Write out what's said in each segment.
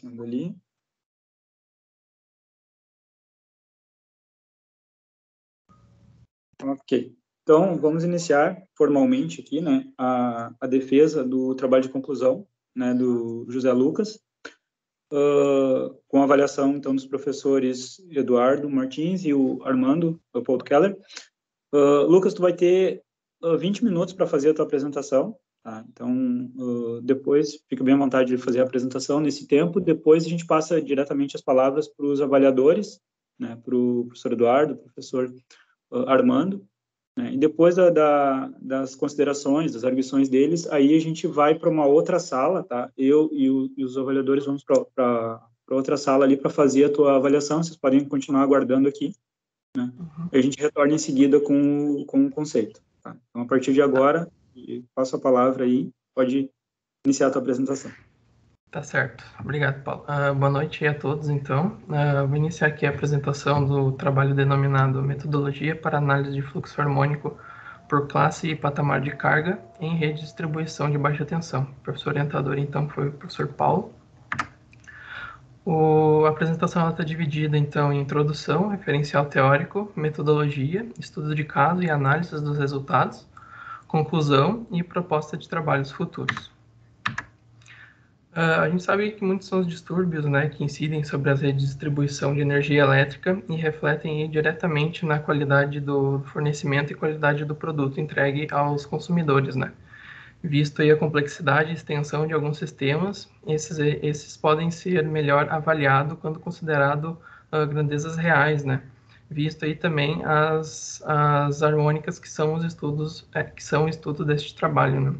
Ando ali. Ok. Então, vamos iniciar formalmente aqui, né, a defesa do trabalho de conclusão, né, do José Lucas, com a avaliação, então, dos professores Eduardo Martins e o Armando Leopoldo Keller. Lucas, tu vai ter 20 minutos para fazer a tua apresentação, tá? Então, depois, fica bem à vontade de fazer a apresentação nesse tempo. Depois, a gente passa diretamente as palavras para os avaliadores, né, para o professor Eduardo, professor Armando, né? E depois das considerações, das arguições deles, aí a gente vai para uma outra sala, tá? Eu e os avaliadores vamos para outra sala ali para fazer a tua avaliação. Vocês podem continuar aguardando aqui, né? A gente retorna em seguida com o conceito, tá? Então, a partir de agora, passo a palavra aí, pode iniciar a tua apresentação. Tá certo. Obrigado, Paulo. Boa noite a todos, então. Vou iniciar aqui a apresentação do trabalho denominado Metodologia para Análise de Fluxo Harmônico por Classe e Patamar de Carga em Rede de Distribuição de Baixa Tensão. O professor orientador, então, foi o professor Paulo. A apresentação está dividida, então, em introdução, referencial teórico, metodologia, estudo de caso e análise dos resultados, conclusão e proposta de trabalhos futuros. A gente sabe que muitos são os distúrbios, né, que incidem sobre as redes de distribuição de energia elétrica e refletem diretamente na qualidade do fornecimento e qualidade do produto entregue aos consumidores, né? Visto aí a complexidade e extensão de alguns sistemas, esses podem ser melhor avaliados quando considerado grandezas reais, né? Visto aí também as harmônicas que são os estudos, que são o estudo deste trabalho, né?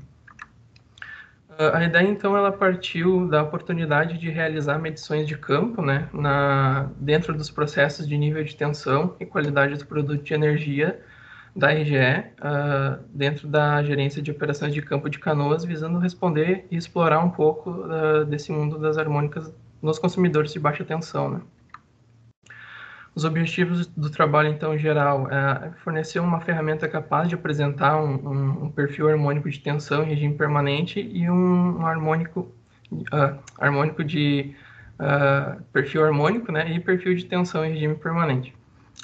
A ideia, então, ela partiu da oportunidade de realizar medições de campo, né, dentro dos processos de nível de tensão e qualidade do produto de energia da RGE, dentro da gerência de operações de campo de Canoas, visando responder e explorar um pouco desse mundo das harmônicas nos consumidores de baixa tensão, né. Os objetivos do trabalho, então, em geral, é fornecer uma ferramenta capaz de apresentar um perfil harmônico de tensão em regime permanente e um harmônico de perfil harmônico, né, e perfil de tensão em regime permanente.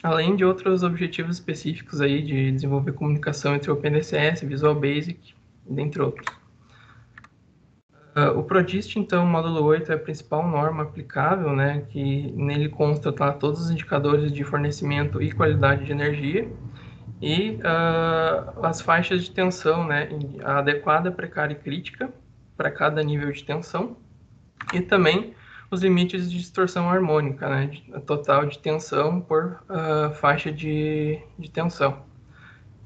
Além de outros objetivos específicos aí de desenvolver comunicação entre o OpenDCS, Visual Basic, dentre outros. O PRODIST, então, módulo 8 é a principal norma aplicável, né, que nele consta todos os indicadores de fornecimento e qualidade de energia e as faixas de tensão, né, adequada, precária e crítica para cada nível de tensão e também os limites de distorção harmônica, né, total de tensão por faixa de tensão.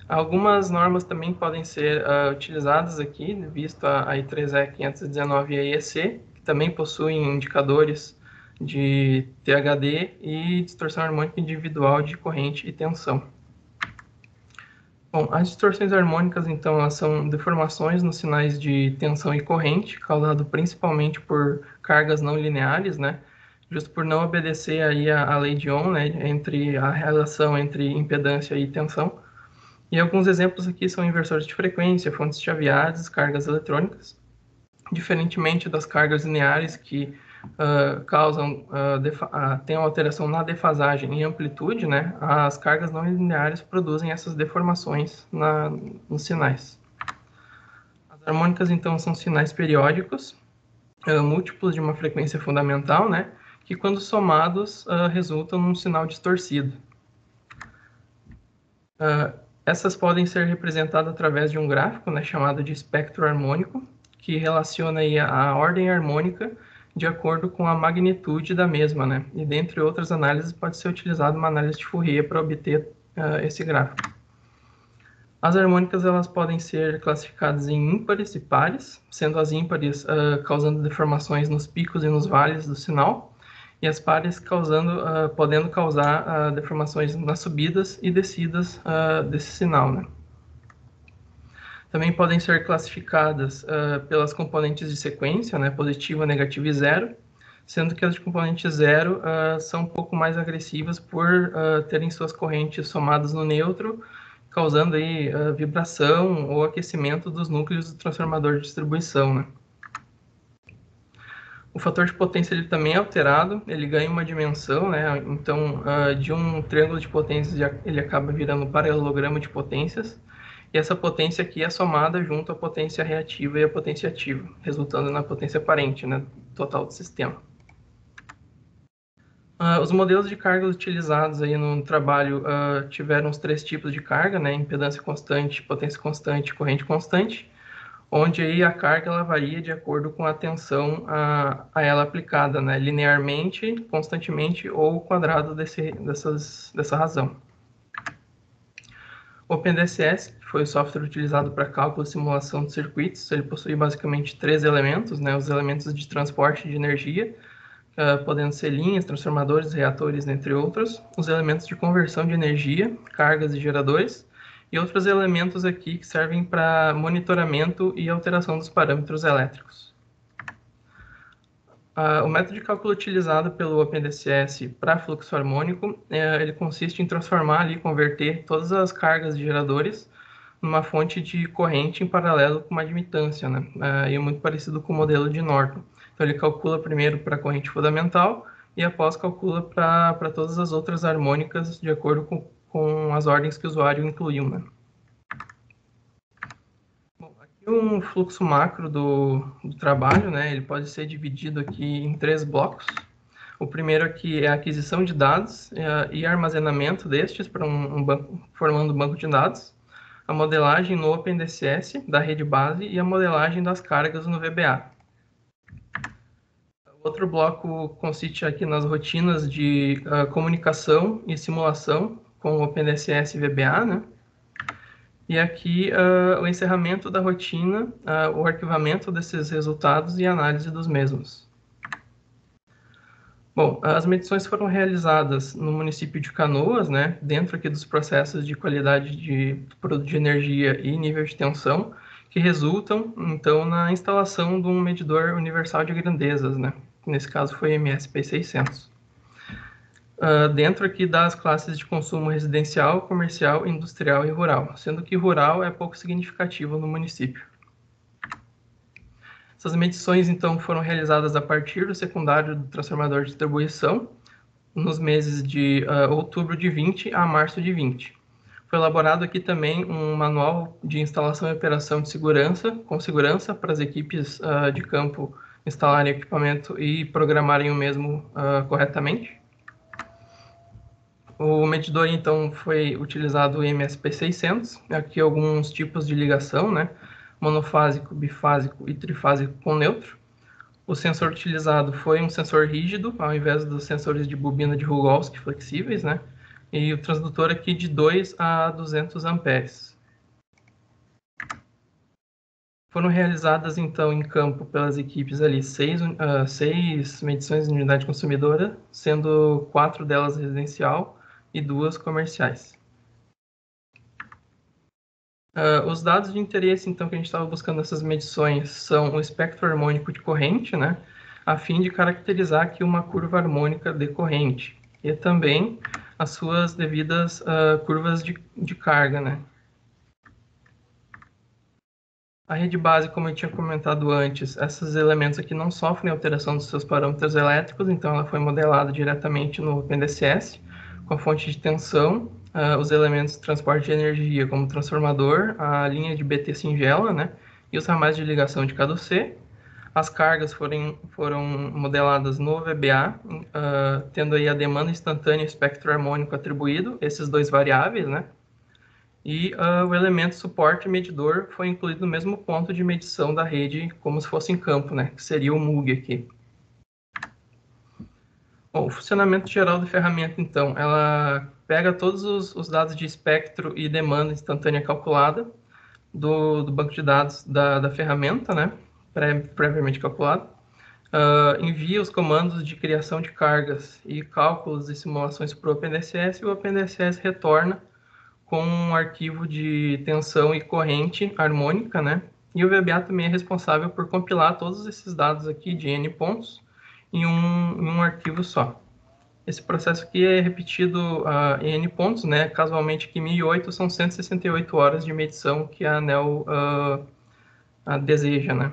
Algumas normas também podem ser utilizadas aqui, visto a I3E 519 e a IEC, que também possuem indicadores de THD e distorção harmônica individual de corrente e tensão. Bom, as distorções harmônicas, então, elas são deformações nos sinais de tensão e corrente, causado principalmente por cargas não lineares, né? Justo por não obedecer aí a lei de Ohm, né? Entre a relação entre impedância e tensão. E alguns exemplos aqui são inversores de frequência, fontes chaveadas, cargas eletrônicas. Diferentemente das cargas lineares que têm uma alteração na defasagem e amplitude, né? As cargas não lineares produzem essas deformações nos sinais. As harmônicas, então, são sinais periódicos, múltiplos de uma frequência fundamental, né? Que quando somados resultam num sinal distorcido. Essas podem ser representadas através de um gráfico, né, chamado de espectro harmônico, que relaciona aí a ordem harmônica de acordo com a magnitude da mesma, né? E dentre outras análises pode ser utilizada uma análise de Fourier para obter esse gráfico. As harmônicas elas podem ser classificadas em ímpares e pares, sendo as ímpares causando deformações nos picos e nos vales do sinal, e as pares podendo causar deformações nas subidas e descidas desse sinal, né? Também podem ser classificadas pelas componentes de sequência, né, positiva, negativa e zero, sendo que as de componente zero são um pouco mais agressivas por terem suas correntes somadas no neutro, causando aí vibração ou aquecimento dos núcleos do transformador de distribuição, né? O fator de potência ele também é alterado, ele ganha uma dimensão, né? Então, de um triângulo de potências, ele acaba virando um paralelogramo de potências, e essa potência aqui é somada junto à potência reativa e à potência ativa, resultando na potência aparente, né, total do sistema. Os modelos de carga utilizados aí no trabalho tiveram os 3 tipos de carga, né, impedância constante, potência constante e corrente constante, onde aí a carga ela varia de acordo com a tensão a ela aplicada, né, linearmente, constantemente ou quadrado dessa razão. O OpenDSS, que foi o software utilizado para cálculo e simulação de circuitos, ele possui basicamente 3 elementos, né, os elementos de transporte de energia, podendo ser linhas, transformadores, reatores, entre outros, os elementos de conversão de energia, cargas e geradores, e outros elementos aqui que servem para monitoramento e alteração dos parâmetros elétricos. O método de cálculo utilizado pelo OpenDSS para fluxo harmônico, ele consiste em transformar e converter todas as cargas de geradores numa fonte de corrente em paralelo com uma admitância, né? E é muito parecido com o modelo de Norton. Então, ele calcula primeiro para a corrente fundamental e após calcula para todas as outras harmônicas de acordo com as ordens que o usuário incluiu, né? Bom, aqui um fluxo macro do trabalho, né? Ele pode ser dividido aqui em 3 blocos. O primeiro aqui é a aquisição de dados e armazenamento destes para formando um banco de dados, a modelagem no OpenDSS da rede base e a modelagem das cargas no VBA. O outro bloco consiste aqui nas rotinas de comunicação e simulação com o OpenDSS e VBA, né? E aqui o encerramento da rotina, o arquivamento desses resultados e análise dos mesmos. Bom, as medições foram realizadas no município de Canoas, né, dentro aqui dos processos de qualidade de produto de energia e nível de tensão, que resultam, então, na instalação de um medidor universal de grandezas, né, nesse caso foi MSP 600. Dentro aqui das classes de consumo residencial, comercial, industrial e rural, sendo que rural é pouco significativo no município. Essas medições, então, foram realizadas a partir do secundário do transformador de distribuição, nos meses de outubro de 20 a março de 20. Foi elaborado aqui também um manual de instalação e operação de segurança, com segurança para as equipes de campo instalarem equipamento e programarem o mesmo corretamente. O medidor, então, foi utilizado o MSP 600, aqui alguns tipos de ligação, né? Monofásico, bifásico e trifásico com neutro. O sensor utilizado foi um sensor rígido, ao invés dos sensores de bobina de Rogowski flexíveis, né? E o transdutor aqui de 2 a 200 amperes. Foram realizadas, então, em campo pelas equipes ali 6 medições de unidade consumidora, sendo 4 delas residencial e 2 comerciais. Os dados de interesse, então, que a gente estava buscando nessas medições são o espectro harmônico de corrente, né, a fim de caracterizar aqui uma curva harmônica decorrente, e também as suas devidas curvas de carga, né. A rede base, como eu tinha comentado antes, esses elementos aqui não sofrem alteração dos seus parâmetros elétricos, então ela foi modelada diretamente no OpenDSS, com a fonte de tensão, os elementos de transporte de energia, como transformador, a linha de BT singela, né, e os ramais de ligação de cada C. As cargas foram modeladas no VBA, tendo aí a demanda instantânea e o espectro harmônico atribuído, esses 2 variáveis, né, e o elemento suporte medidor foi incluído no mesmo ponto de medição da rede, como se fosse em campo, né, que seria o MUG aqui. Bom, o funcionamento geral da ferramenta, então, ela pega todos os dados de espectro e demanda instantânea calculada do banco de dados da ferramenta, né, previamente calculado, envia os comandos de criação de cargas e cálculos e simulações para o OpenDSS, e o OpenDSS retorna com um arquivo de tensão e corrente harmônica, né, e o VBA também é responsável por compilar todos esses dados aqui de N pontos em um arquivo só. Esse processo aqui é repetido em N pontos, né? Casualmente aqui 1008 são 168 horas de medição que a ANEEL deseja, né?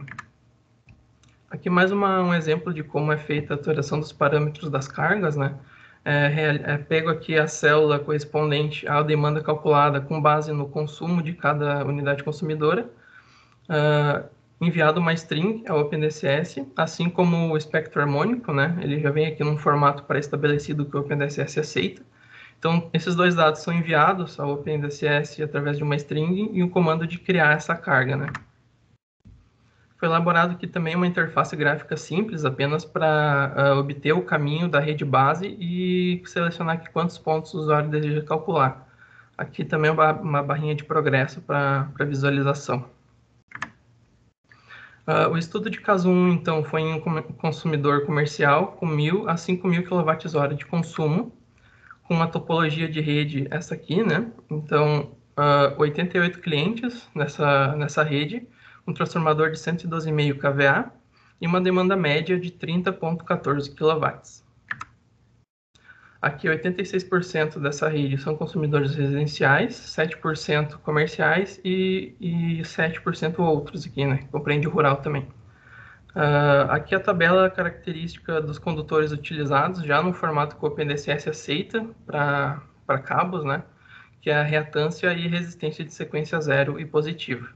Aqui mais um exemplo de como é feita a alteração dos parâmetros das cargas, né? Pego aqui a célula correspondente à demanda calculada com base no consumo de cada unidade consumidora, enviado uma string ao OpenDCS, assim como o espectro harmônico, né? Ele já vem aqui num formato pré-estabelecido que o OpenDCS aceita. Então, esses dois dados são enviados ao OpenDCS através de uma string e um comando de criar essa carga, né? Foi elaborado aqui também uma interface gráfica simples, apenas para obter o caminho da rede base e selecionar aqui quantos pontos o usuário deseja calcular. Aqui também uma barrinha de progresso para visualização. O estudo de caso 1, então, foi em um consumidor comercial com 1.000 a 5.000 kWh de consumo, com uma topologia de rede essa aqui, né? Então, 88 clientes nessa rede, um transformador de 112,5 kVA e uma demanda média de 30,14 kW. Aqui, 86% dessa rede são consumidores residenciais, 7% comerciais e 7% outros aqui, né? Compreende o rural também. Aqui a tabela característica dos condutores utilizados, já no formato que o OpenDCS aceita para cabos, né? Que é a reatância e resistência de sequência zero e positiva.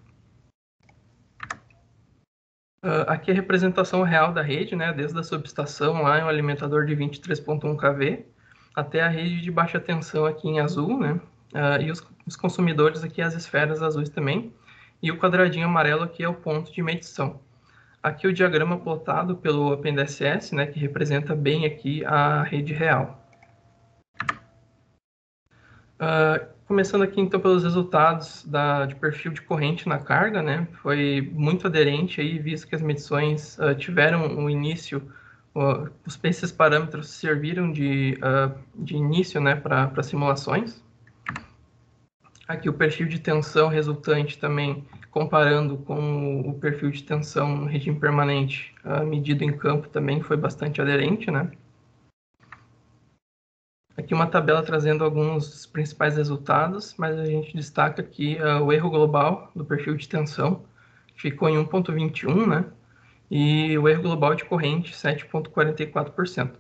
Aqui a representação real da rede, né? Desde a subestação lá, um alimentador de 23,1 kV, até a rede de baixa tensão aqui em azul, né? E os consumidores aqui, as esferas azuis também, e o quadradinho amarelo aqui é o ponto de medição. Aqui o diagrama plotado pelo OpenDCS, né, que representa bem aqui a rede real. Começando aqui então pelos resultados de perfil de corrente na carga, né, foi muito aderente aí, visto que as medições tiveram um início, esses parâmetros serviram de início, né, para simulações. Aqui o perfil de tensão resultante também, comparando com o perfil de tensão no regime permanente, medido em campo também foi bastante aderente, né? Aqui uma tabela trazendo alguns dos principais resultados, mas a gente destaca aqui o erro global do perfil de tensão, que ficou em 1,21, né? E o erro global de corrente, 7,44%.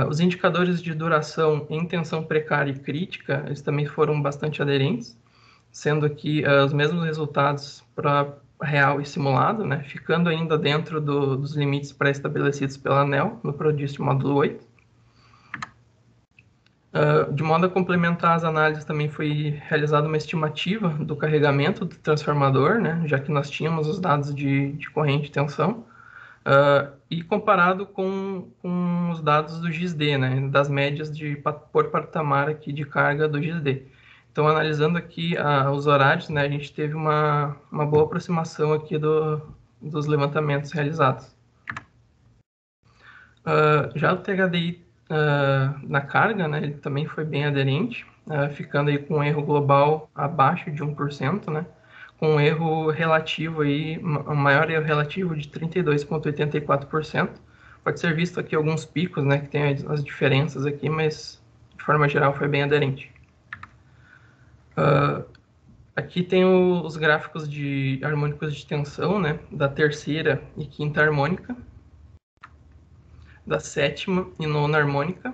Os indicadores de duração em tensão precária e crítica, eles também foram bastante aderentes, sendo aqui os mesmos resultados para real e simulado, né, ficando ainda dentro dos limites pré-estabelecidos pela ANEEL, no PRODIST módulo 8. De modo a complementar as análises, também foi realizada uma estimativa do carregamento do transformador, né, já que nós tínhamos os dados de corrente e tensão, e comparado com os dados do GISD, né, das médias por patamar aqui de carga do GISD. Então, analisando aqui os horários, né, a gente teve uma boa aproximação aqui dos levantamentos realizados. Já o THDI na carga, né, ele também foi bem aderente, ficando aí com um erro global abaixo de 1%, né, com um erro relativo aí, um maior erro relativo de 32,84%. Pode ser visto aqui alguns picos, né, que tem as diferenças aqui, mas de forma geral foi bem aderente. Aqui tem os gráficos de harmônicos de tensão, né, da terceira e quinta harmônica, da sétima e nona harmônica,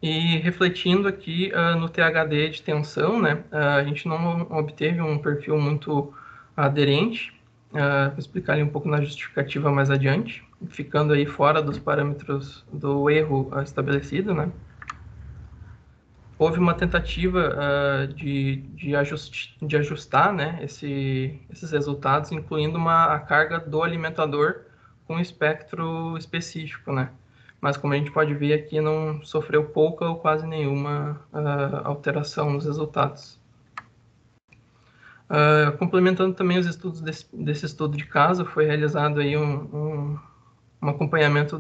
e refletindo aqui no THD de tensão, né, a gente não obteve um perfil muito aderente, vou explicar ali um pouco na justificativa mais adiante, ficando aí fora dos parâmetros do erro estabelecido, né. Houve uma tentativa de ajustar, né, esses resultados, incluindo a carga do alimentador com espectro específico, né? Mas como a gente pode ver aqui, não sofreu pouca ou quase nenhuma alteração nos resultados. Complementando também os estudos desse estudo de caso, foi realizado aí um acompanhamento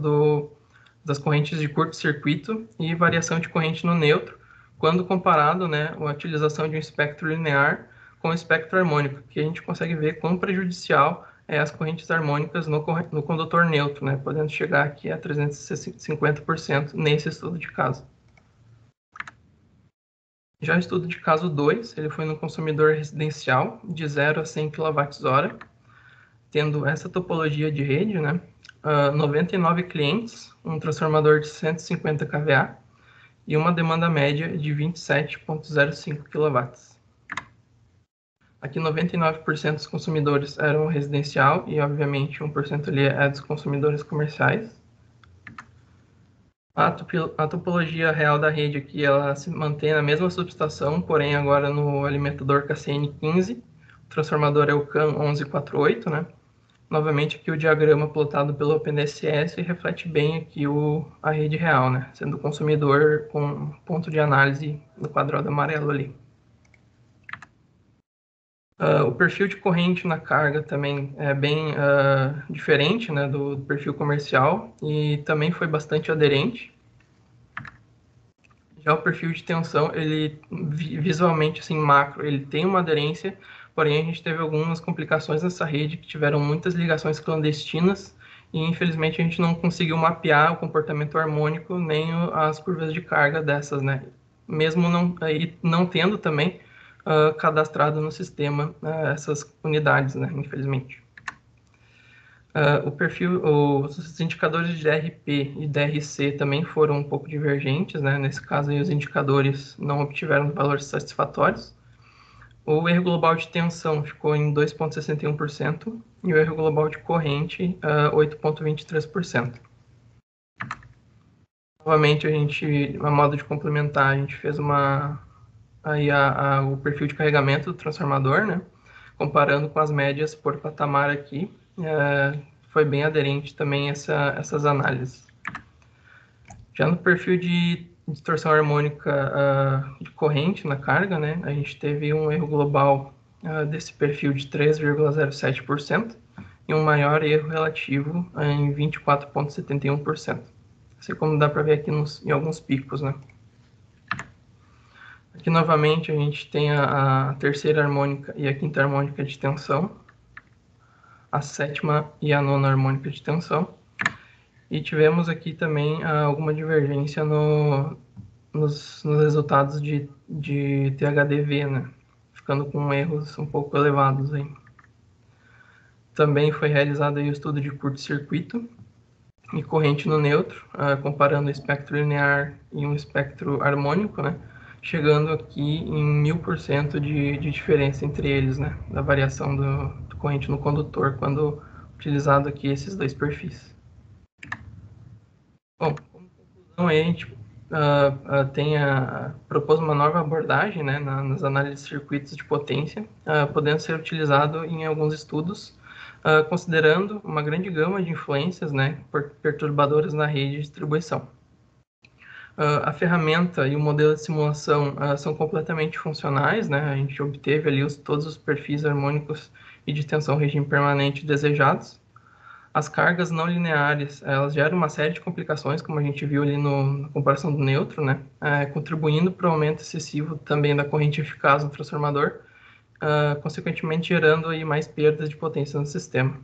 das correntes de curto-circuito e variação de corrente no neutro, quando comparado, né, a utilização de um espectro linear com o espectro harmônico, que a gente consegue ver quão prejudicial é as correntes harmônicas no condutor neutro, né, podendo chegar aqui a 350% nesse estudo de caso. Já o estudo de caso 2, ele foi no consumidor residencial de 0 a 100 kWh, tendo essa topologia de rede, né, 99 clientes, um transformador de 150 kVA e uma demanda média de 27,05 kW. Aqui 99% dos consumidores eram residencial e, obviamente, 1% ali é dos consumidores comerciais. A topologia real da rede aqui, ela se mantém na mesma subestação, porém agora no alimentador KCN15. O transformador é o CAN 1148, né? Novamente aqui o diagrama plotado pelo OpenDSS reflete bem aqui a rede real, né? Sendo o consumidor com ponto de análise no quadrado amarelo ali. O perfil de corrente na carga também é bem diferente, né, do perfil comercial e também foi bastante aderente. Já o perfil de tensão, ele visualmente, assim, macro, ele tem uma aderência, porém a gente teve algumas complicações nessa rede que tiveram muitas ligações clandestinas e infelizmente a gente não conseguiu mapear o comportamento harmônico nem as curvas de carga dessas, né? Mesmo não tendo também cadastrado no sistema essas unidades, né? Infelizmente. Os indicadores de DRP e DRC também foram um pouco divergentes, né? Nesse caso, aí, os indicadores não obtiveram valores satisfatórios. O erro global de tensão ficou em 2,61% e o erro global de corrente 8,23%. Novamente, a modo de complementar, a gente fez o perfil de carregamento do transformador, né? Comparando com as médias por patamar aqui, foi bem aderente também essas análises. Já no perfil de distorção harmônica de corrente na carga, né, a gente teve um erro global desse perfil de 3,07% e um maior erro relativo em 24,71%. Assim como dá para ver aqui em alguns picos, né. Aqui novamente a gente tem a terceira harmônica e a quinta harmônica de tensão, a sétima e a nona harmônica de tensão. E tivemos aqui também alguma divergência nos resultados de THDV, né? Ficando com erros um pouco elevados aí. Também foi realizado aí o estudo de curto-circuito e corrente no neutro, comparando o espectro linear e um espectro harmônico, né? Chegando aqui em 1000% de diferença entre eles, né? Da variação do corrente no condutor, quando utilizado aqui esses dois perfis. Bom, como conclusão, a gente propôs uma nova abordagem, né, nas análises de circuitos de potência, podendo ser utilizado em alguns estudos, considerando uma grande gama de influências, né, perturbadoras na rede de distribuição. A ferramenta e o modelo de simulação são completamente funcionais, né, a gente obteve ali todos os perfis harmônicos e de tensão regime permanente desejados. As cargas não lineares, elas geram uma série de complicações, como a gente viu ali na comparação do neutro, né? Contribuindo para o aumento excessivo também da corrente eficaz no transformador, consequentemente gerando aí mais perdas de potência no sistema.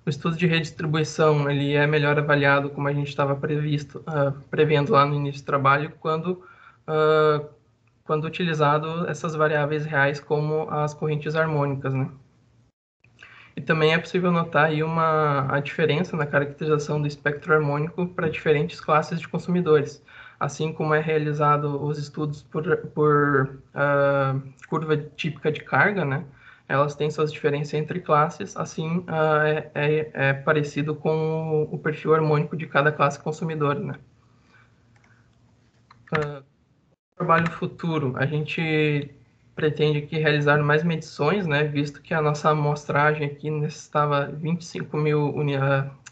O estudo de redistribuição, ele é melhor avaliado, como a gente estava prevendo lá no início do trabalho, quando utilizado essas variáveis reais como as correntes harmônicas, né? E também é possível notar aí a diferença na caracterização do espectro harmônico para diferentes classes de consumidores, assim como é realizado os estudos por curva típica de carga, né? Elas têm suas diferenças entre classes, assim é parecido com o perfil harmônico de cada classe consumidora, né? Trabalho futuro, a gente pretende aqui realizar mais medições, né, visto que a nossa amostragem aqui necessitava 25 mil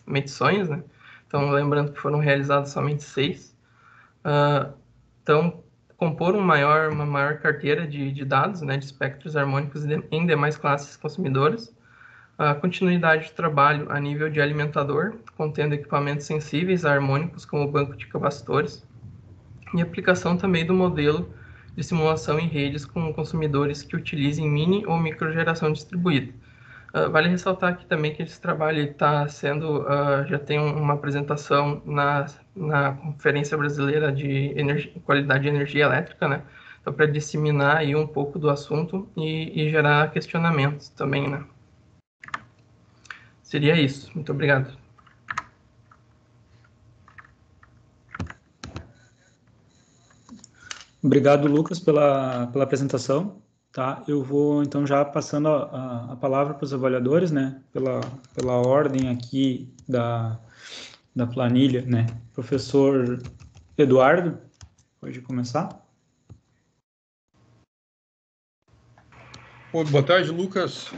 medições, né, então lembrando que foram realizadas somente 6. Então, compor uma maior carteira de dados, né, de espectros harmônicos em demais classes consumidoras, a continuidade de trabalho a nível de alimentador, contendo equipamentos sensíveis a harmônicos, como o banco de capacitores, e aplicação também do modelo de simulação em redes com consumidores que utilizem mini ou microgeração distribuída. Vale ressaltar aqui também que esse trabalho está sendo, já tem uma apresentação na Conferência Brasileira de Qualidade de Energia Elétrica, né? Então, para disseminar aí um pouco do assunto e gerar questionamentos também, né? Seria isso. Muito obrigado. Obrigado, Lucas, pela apresentação. Tá? Eu vou, então, já passando a palavra para os avaliadores, né? Pela ordem aqui da planilha, né? Professor Eduardo, pode começar? Boa tarde, Lucas.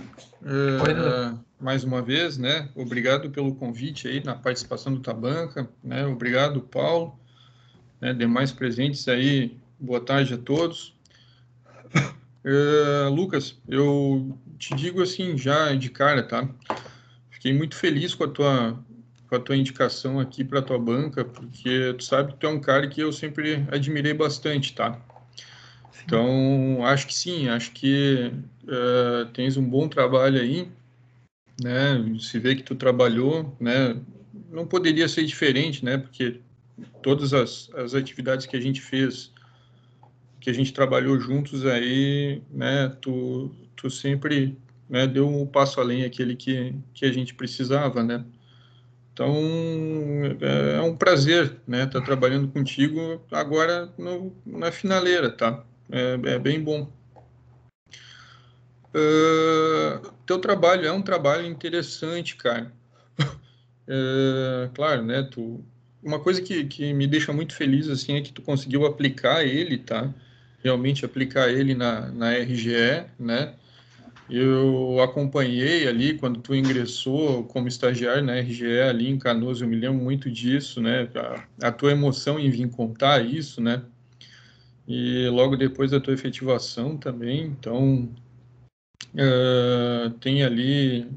Oi, mais uma vez, né? Obrigado pelo convite aí na participação do Tabanca, né? Obrigado, Paulo, né? Demais presentes aí. Boa tarde a todos. Lucas, eu te digo assim já de cara, tá? Fiquei muito feliz com a tua indicação aqui para a tua banca, porque tu sabe que tu é um cara que eu sempre admirei bastante, tá? Então, acho que sim, acho que tens um bom trabalho aí, né? Se vê que tu trabalhou, né? Não poderia ser diferente, né? Porque todas as atividades que a gente fez, que a gente trabalhou juntos aí, né? Tu sempre, né, deu um passo além aquele que a gente precisava, né? Então, é um prazer, né? Estar trabalhando contigo agora na finaleira, tá? É bem bom. Teu trabalho é um trabalho interessante, cara. Claro, né? Uma coisa que me deixa muito feliz assim é que tu conseguiu aplicar ele, tá? Realmente aplicar ele na RGE, né? Eu acompanhei ali quando tu ingressou como estagiário na RGE ali em Canoas, eu me lembro muito disso, né? A tua emoção em vir contar isso, né? E logo depois da tua efetivação também, então tem ali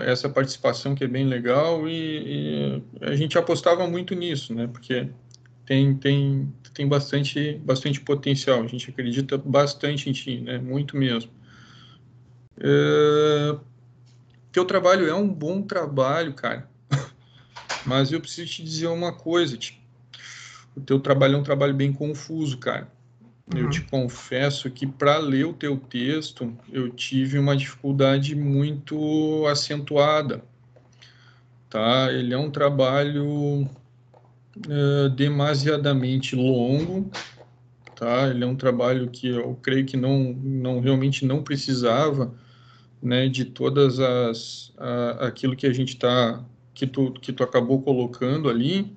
essa participação que é bem legal e a gente apostava muito nisso, né? Porque tem bastante potencial, a gente acredita bastante em ti, né? Muito mesmo. Teu trabalho é um bom trabalho, cara, mas eu preciso te dizer uma coisa, tipo, o teu trabalho é um trabalho bem confuso, cara. Eu te confesso que para ler o teu texto eu tive uma dificuldade muito acentuada, tá? Ele é um trabalho demasiadamente longo, tá? Ele é um trabalho que eu creio que não realmente não precisava, né, de todas aquilo que a gente está que tu acabou colocando ali,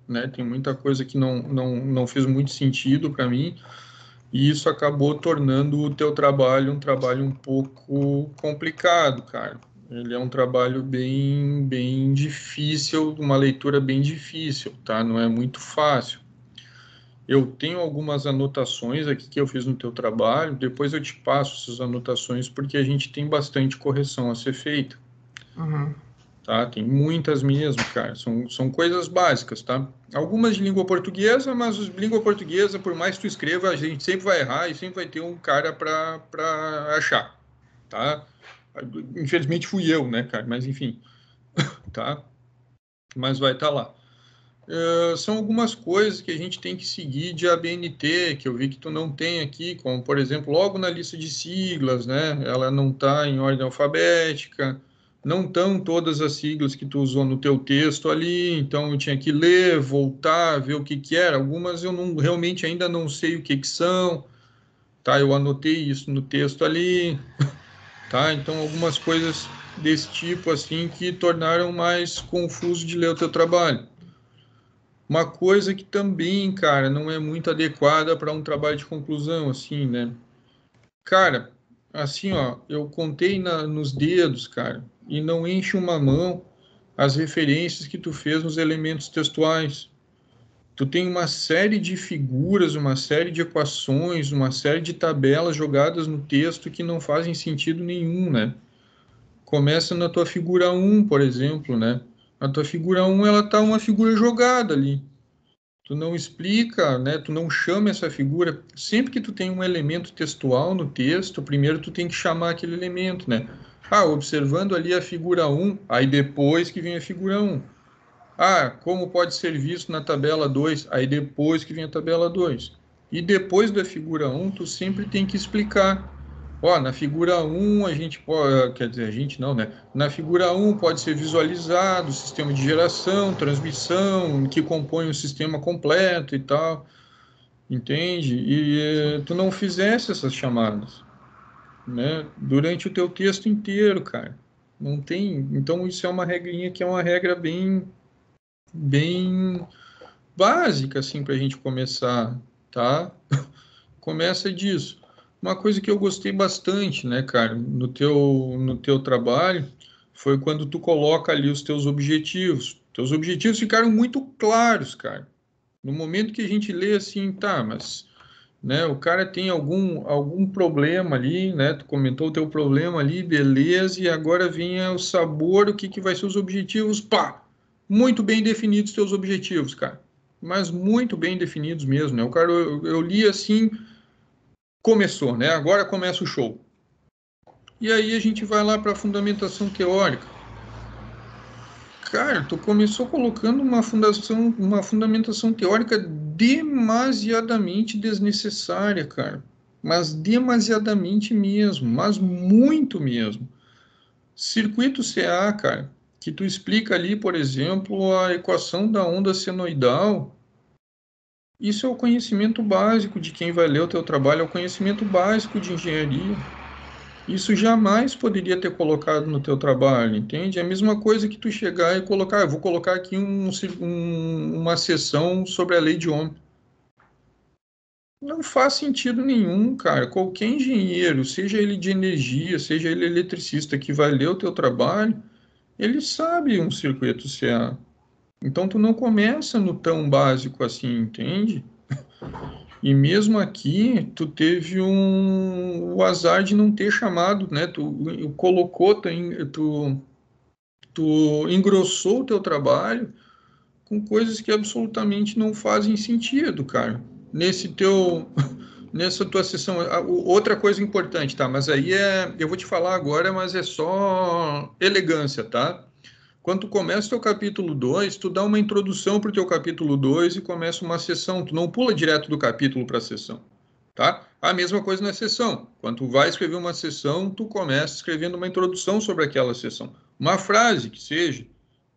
né? Tem muita coisa que não fez muito sentido para mim. E isso acabou tornando o teu trabalho um trabalho um pouco complicado, cara. Ele é um trabalho bem difícil, uma leitura bem difícil, tá? Não é muito fácil. Eu tenho algumas anotações aqui que eu fiz no teu trabalho, depois eu te passo essas anotações, porque a gente tem bastante correção a ser feita. Tá? Tem muitas mesmo, cara. São coisas básicas, tá? Algumas de língua portuguesa, mas língua portuguesa, por mais que tu escreva, a gente sempre vai errar e sempre vai ter um cara para achar, tá? Infelizmente fui eu, né, cara? Mas enfim, tá? Mas vai estar lá. São algumas coisas que a gente tem que seguir de ABNT, que eu vi que tu não tem aqui, como, por exemplo, logo na lista de siglas, né? Ela não está em ordem alfabética, não estão todas as siglas que tu usou no teu texto ali, então eu tinha que ler, voltar, ver o que que era. Algumas eu não realmente ainda não sei o que que são, tá? Eu anotei isso no texto ali, tá? Então algumas coisas desse tipo assim que tornaram mais confuso de ler o teu trabalho. Uma coisa que também, cara, não é muito adequada para um trabalho de conclusão, assim, né? Cara, assim, ó, eu contei nos dedos, cara, e não enche uma mão as referências que tu fez nos elementos textuais. Tu tem uma série de figuras, uma série de equações, uma série de tabelas jogadas no texto que não fazem sentido nenhum, né? Começa na tua figura 1, por exemplo, né? Na tua figura 1, ela tá uma figura jogada ali. Tu não explica, né? Tu não chama essa figura. Sempre que tu tem um elemento textual no texto, primeiro tu tem que chamar aquele elemento, né? Ah, observando ali a figura 1, aí depois que vem a figura 1. Ah, como pode ser visto na tabela 2, aí depois que vem a tabela 2. E depois da figura 1, tu sempre tem que explicar. Ó, na figura 1 a gente pode, quer dizer, a gente não, né? Na figura 1 pode ser visualizado o sistema de geração, transmissão, que compõe o sistema completo e tal, entende? E tu não fizesse essas chamadas, né? Durante o teu texto inteiro, cara. Não tem, então isso é uma regrinha que é uma regra bem básica, assim, para a gente começar, tá? Começa disso. Uma coisa que eu gostei bastante, né, cara, no teu trabalho, foi quando tu coloca ali os teus objetivos. Teus objetivos ficaram muito claros, cara. No momento que a gente lê assim, tá, mas, né, o cara tem algum problema ali, né, tu comentou o teu problema ali, beleza, e agora vem o sabor, o que que vai ser os objetivos, pá, muito bem definidos os teus objetivos, cara. Mas muito bem definidos mesmo, né? O cara, eu li assim, começou, né? Agora começa o show. E aí a gente vai lá para a fundamentação teórica. Cara, tu começou colocando uma fundamentação teórica demasiadamente desnecessária, cara. Mas demasiadamente mesmo, mas muito mesmo. Circuito CA, cara, que tu explica ali, por exemplo, a equação da onda senoidal. Isso é o conhecimento básico de quem vai ler o teu trabalho, é o conhecimento básico de engenharia. Isso jamais poderia ter colocado no teu trabalho, entende? É a mesma coisa que tu chegar e colocar, eu vou colocar aqui uma sessão sobre a lei de Ohm. Não faz sentido nenhum, cara. Qualquer engenheiro, seja ele de energia, seja ele eletricista, que vai ler o teu trabalho, ele sabe um circuito CA. Então tu não começa no tão básico assim, entende? E mesmo aqui, tu teve o azar de não ter chamado, né? Tu colocou, tu engrossou o teu trabalho com coisas que absolutamente não fazem sentido, cara. Nessa tua sessão, outra coisa importante, tá? Mas aí eu vou te falar agora, mas é só elegância, tá? Quando tu começa o teu capítulo 2, tu dá uma introdução para o teu capítulo 2 e começa uma sessão. Tu não pula direto do capítulo para a sessão, tá? A mesma coisa na sessão. Quando tu vai escrever uma sessão, tu começa escrevendo uma introdução sobre aquela sessão. Uma frase que seja,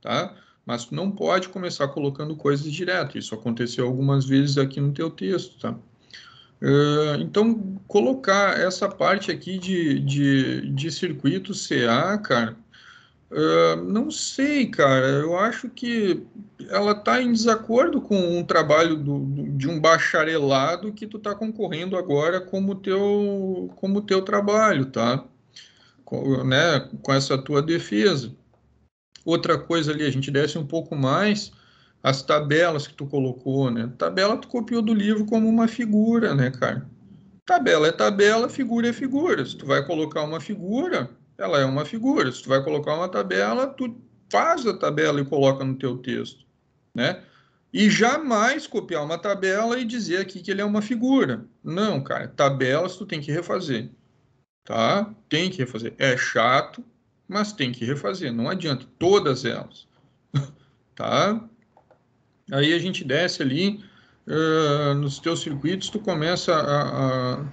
tá? Mas tu não pode começar colocando coisas direto. Isso aconteceu algumas vezes aqui no teu texto, tá? Então, colocar essa parte aqui de circuito CA, cara, não sei, cara. Eu acho que ela está em desacordo com um trabalho de um bacharelado que tu está concorrendo agora como teu trabalho, tá? Né? Com essa tua defesa. Outra coisa ali, a gente desce um pouco mais, as tabelas que tu colocou, né? Tabela tu copiou do livro como uma figura, né, cara? Tabela é tabela, figura é figura. Se tu vai colocar uma figura, ela é uma figura. Se tu vai colocar uma tabela, tu faz a tabela e coloca no teu texto, né? E jamais copiar uma tabela e dizer aqui que ele é uma figura. Não, cara, tabelas tu tem que refazer, tá? Tem que refazer. É chato, mas tem que refazer. Não adianta, todas elas, tá? Aí a gente desce ali nos teus circuitos, tu começa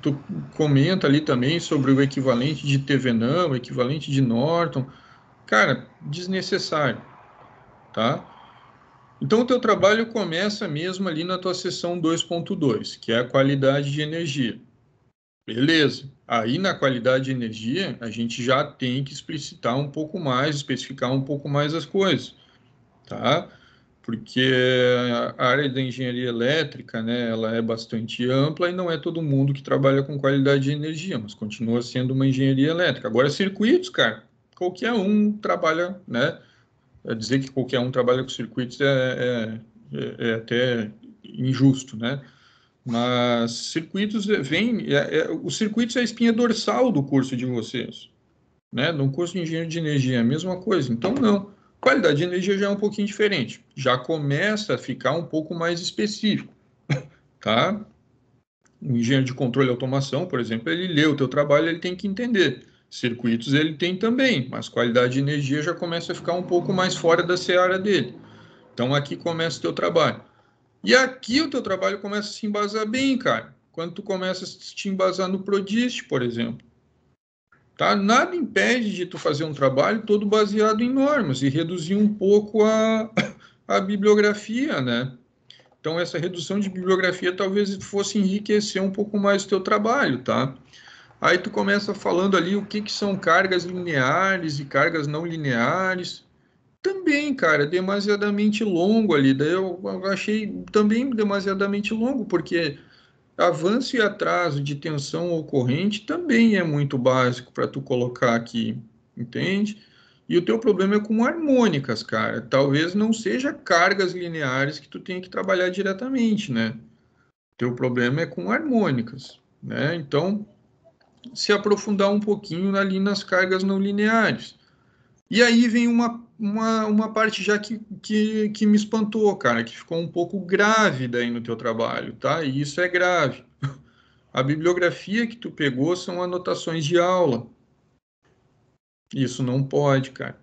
tu comenta ali também sobre o equivalente de Thevenin, o equivalente de Norton. Cara, desnecessário, tá? Então o teu trabalho começa mesmo ali na tua seção 2.2, que é a qualidade de energia. Beleza. Aí na qualidade de energia, a gente já tem que explicitar um pouco mais, especificar um pouco mais as coisas, tá? Porque a área da engenharia elétrica, né, ela é bastante ampla e não é todo mundo que trabalha com qualidade de energia, mas continua sendo uma engenharia elétrica. Agora, circuitos, cara, qualquer um trabalha, né? Dizer que qualquer um trabalha com circuitos é até injusto, né? Mas circuitos os circuitos é a espinha dorsal do curso de vocês, né? No curso de engenharia de energia é a mesma coisa. Então, não. Qualidade de energia já é um pouquinho diferente. Já começa a ficar um pouco mais específico, tá? O engenheiro de controle e automação, por exemplo, ele lê o teu trabalho, ele tem que entender. Circuitos ele tem também, mas qualidade de energia já começa a ficar um pouco mais fora da seara dele. Então, aqui começa o teu trabalho. E aqui o teu trabalho começa a se embasar bem, cara. Quando tu começa a te embasar no PRODIST, por exemplo. tá? Nada impede de tu fazer um trabalho todo baseado em normas e reduzir um pouco a bibliografia, né? Então, essa redução de bibliografia talvez fosse enriquecer um pouco mais o teu trabalho, tá? Aí tu começa falando ali o que são cargas lineares e cargas não lineares. Também, cara, demasiadamente longo ali. Daí eu achei também demasiadamente longo, porque avanço e atraso de tensão ocorrente também é muito básico para tu colocar aqui, entende? E o teu problema é com harmônicas, cara. Talvez não seja cargas lineares que tu tenha que trabalhar diretamente, né? Teu problema é com harmônicas, né? Então, se aprofundar um pouquinho ali nas cargas não lineares. E aí vem uma parte já que me espantou, cara, que ficou um pouco grave daí no teu trabalho, tá? E isso é grave. A bibliografia que tu pegou são anotações de aula. Isso não pode, cara.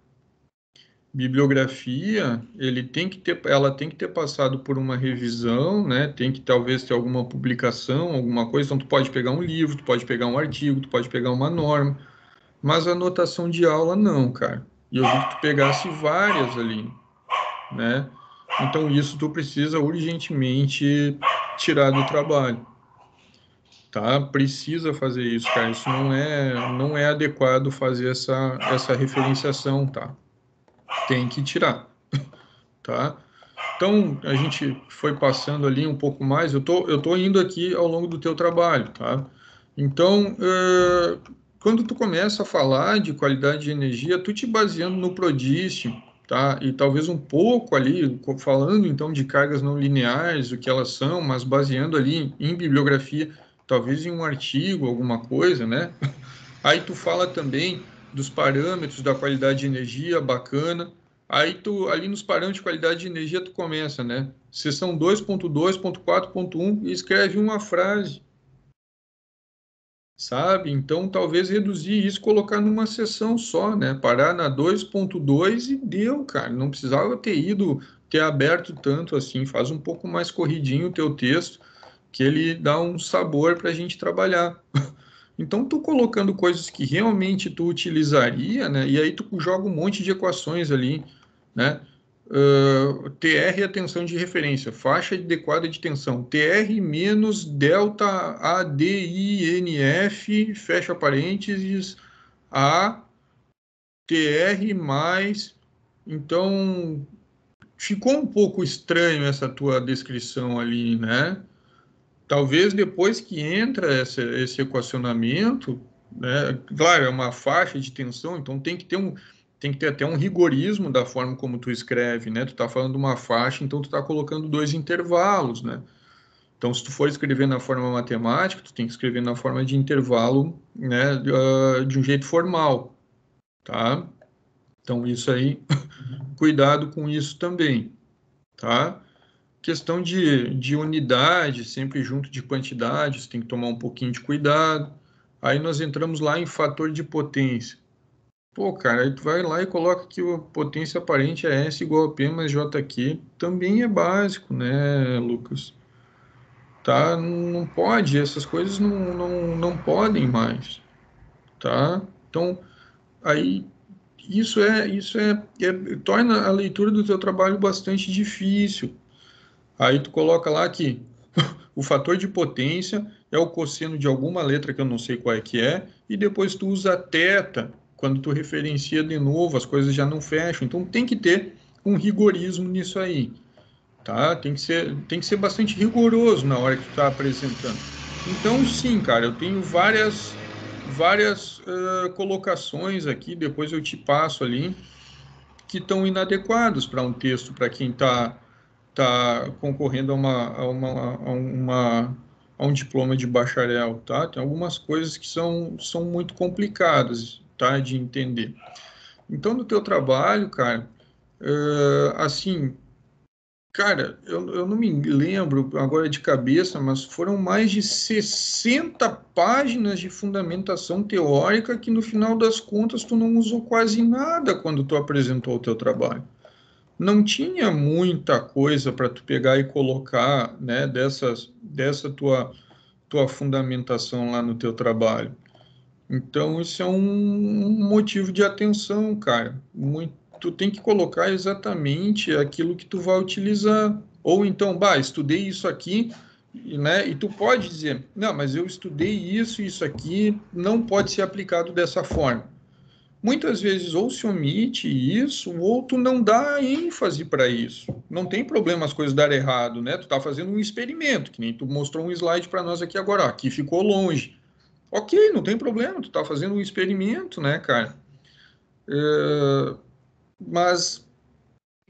Bibliografia, ela tem que ter passado por uma revisão, né? Tem que talvez ter alguma publicação, alguma coisa. Então tu pode pegar um livro, tu pode pegar um artigo, tu pode pegar uma norma, mas a anotação de aula não, cara. E eu vi que tu pegasse várias ali, né? Então isso tu precisa urgentemente tirar do trabalho. Tá? Precisa fazer isso, cara. Isso não é adequado fazer essa referenciação, tá? Tem que tirar, tá? Então, a gente foi passando ali um pouco mais. Eu tô indo aqui ao longo do teu trabalho, tá? Então, quando tu começa a falar de qualidade de energia, tu te baseando no PRODIST, tá? E talvez um pouco ali, falando então de cargas não lineares, o que elas são, mas baseando ali em bibliografia, talvez em um artigo, alguma coisa, né? Aí tu fala também dos parâmetros da qualidade de energia, bacana. Aí tu, ali nos parâmetros de qualidade de energia, tu começa, né? Seção 2.2.4.1 e escreve uma frase, sabe? Então, talvez reduzir isso, colocar numa seção só, né? Parar na 2.2 e deu, cara. Não precisava ter aberto tanto assim. Faz um pouco mais corridinho o teu texto, que ele dá um sabor para a gente trabalhar. Então, tu colocando coisas que realmente tu utilizaria, né? E aí tu joga um monte de equações ali, né? TR é tensão de referência, faixa adequada de tensão, TR menos delta ADINF, fecha parênteses, A, TR mais. Então, ficou um pouco estranho essa tua descrição ali, né? Talvez depois que entra esse equacionamento, né, claro, é uma faixa de tensão, então tem que ter até um rigorismo da forma como tu escreve, né? Tu tá falando de uma faixa, então tu tá colocando dois intervalos, né? Então, se tu for escrever na forma matemática, tu tem que escrever na forma de intervalo, né, de um jeito formal, tá? Então, isso aí, cuidado com isso também, tá? Questão de unidade, sempre junto de quantidades, tem que tomar um pouquinho de cuidado. Aí nós entramos lá em fator de potência. Pô, cara, aí tu vai lá e coloca que a potência aparente é S igual a P mais JQ. Também é básico, né, Lucas? Tá? Não pode, essas coisas não podem mais, tá? Então, aí torna a leitura do teu trabalho bastante difícil. Aí tu coloca lá que o fator de potência é o cosseno de alguma letra que eu não sei qual é que é, e depois tu usa θ, quando tu referencia de novo, as coisas já não fecham. Então tem que ter um rigorismo nisso aí, tá? Tem que ser bastante rigoroso na hora que tu está apresentando. Então sim, cara, eu tenho várias colocações aqui, depois eu te passo ali, que estão inadequadas para um texto, para quem está concorrendo a um diploma de bacharel, tá? Tem algumas coisas que são muito complicadas, tá, de entender. Então, no teu trabalho, cara, assim, cara, eu não me lembro agora de cabeça, mas foram mais de 60 páginas de fundamentação teórica que, no final das contas, tu não usou quase nada quando tu apresentou o teu trabalho. Não tinha muita coisa para tu pegar e colocar, né, dessa tua fundamentação lá no teu trabalho. Então, isso é um motivo de atenção, cara. Tu tem que colocar exatamente aquilo que tu vai utilizar. Ou então, estudei isso aqui, né? E tu pode dizer, não, mas eu estudei isso, isso aqui, não pode ser aplicado dessa forma. Muitas vezes ou se omite isso, ou tu não dá ênfase para isso. Não tem problema as coisas darem errado, né? Tu está fazendo um experimento, que nem tu mostrou um slide para nós aqui agora, ó, aqui ficou longe. Ok, não tem problema, tu está fazendo um experimento, né, cara? Mas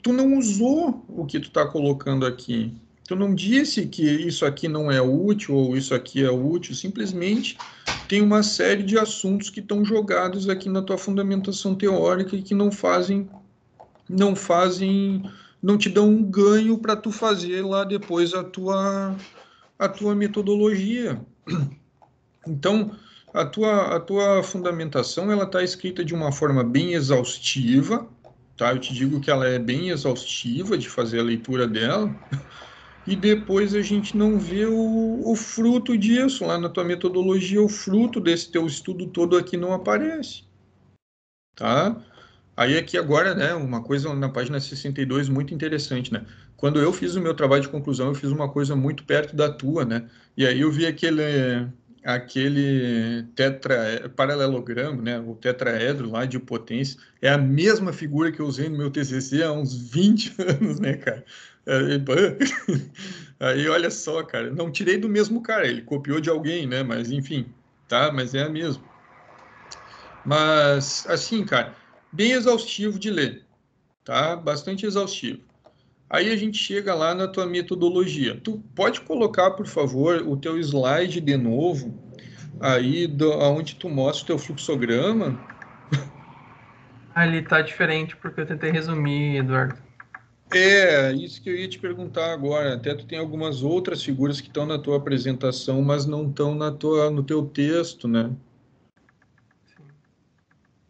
tu não usou o que tu está colocando aqui. Tu não disse que isso aqui não é útil ou isso aqui é útil. Simplesmente tem uma série de assuntos que estão jogados aqui na tua fundamentação teórica e que não te dão um ganho para tu fazer lá depois a tua metodologia. Então, a tua fundamentação ela está escrita de uma forma bem exaustiva, tá? Eu te digo que ela é bem exaustiva de fazer a leitura dela, e depois a gente não vê o fruto disso. Lá na tua metodologia, o fruto desse teu estudo todo aqui não aparece, tá? Aí aqui agora, né, uma coisa na página 62 muito interessante, né? Quando eu fiz o meu trabalho de conclusão, eu fiz uma coisa muito perto da tua, né? E aí eu vi aquele paralelogramo, né, o tetraedro lá de potência, é a mesma figura que eu usei no meu TCC há uns 20 anos, né, cara? Aí olha só, cara, não tirei do mesmo cara, ele copiou de alguém, né? Mas enfim, tá? Mas é a mesma. Mas assim, cara, bem exaustivo de ler, tá? Bastante exaustivo. Aí a gente chega lá na tua metodologia. Tu pode colocar, por favor, o teu slide de novo, aí onde tu mostra o teu fluxograma. Ele tá diferente porque eu tentei resumir, Eduardo. É, isso que eu ia te perguntar agora. Até tu tem algumas outras figuras que estão na tua apresentação, mas não estão no teu texto, né?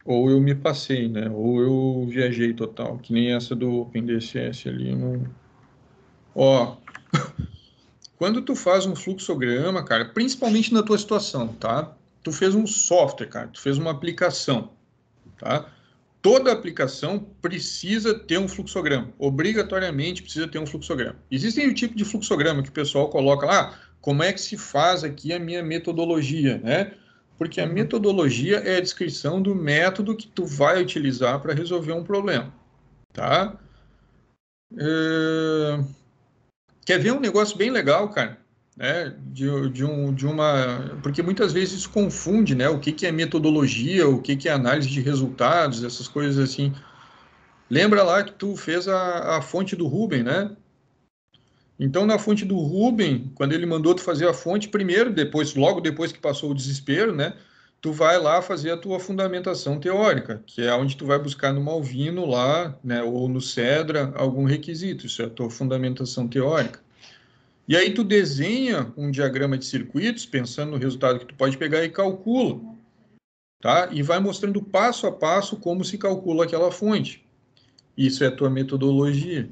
Ou eu me passei, né? Ou eu viajei total, que nem essa do OpenDCS ali. Não... Ó, quando tu faz um fluxograma, cara, principalmente na tua situação, tá? Tu fez um software, cara, tu fez uma aplicação, tá? Toda aplicação precisa ter um fluxograma. Obrigatoriamente precisa ter um fluxograma. Existem o tipo de fluxograma que o pessoal coloca lá, como é que se faz aqui a minha metodologia, né? Porque a metodologia é a descrição do método que tu vai utilizar para resolver um problema, tá? Quer ver um negócio bem legal, cara? Né? Porque muitas vezes isso confunde, né? O que é metodologia, o que é análise de resultados, essas coisas assim. Lembra lá que tu fez a fonte do Ruben, né? Então, na fonte do Ruben, quando ele mandou tu fazer a fonte, primeiro, logo depois que passou o desespero, né? Tu vai lá fazer a tua fundamentação teórica, que é onde tu vai buscar no Malvino lá, né? Ou no Cedra, algum requisito. Isso é a tua fundamentação teórica. E aí tu desenha um diagrama de circuitos, pensando no resultado que tu pode pegar e calcula, tá? E vai mostrando passo a passo como se calcula aquela fonte. Isso é a tua metodologia.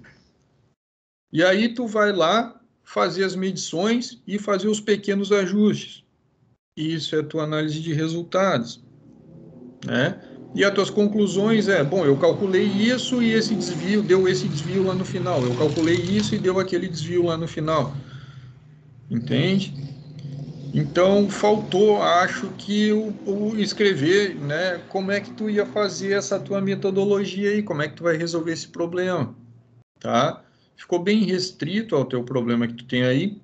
E aí tu vai lá fazer as medições e fazer os pequenos ajustes. Isso é a tua análise de resultados, né? E as tuas conclusões bom, eu calculei isso e esse desvio deu esse desvio lá no final. Eu calculei isso e deu aquele desvio lá no final. Entende? Então, faltou, acho que o escrever, né? Como é que tu ia fazer essa tua metodologia aí? Como é que tu vai resolver esse problema, tá? Ficou bem restrito ao teu problema que tu tem aí.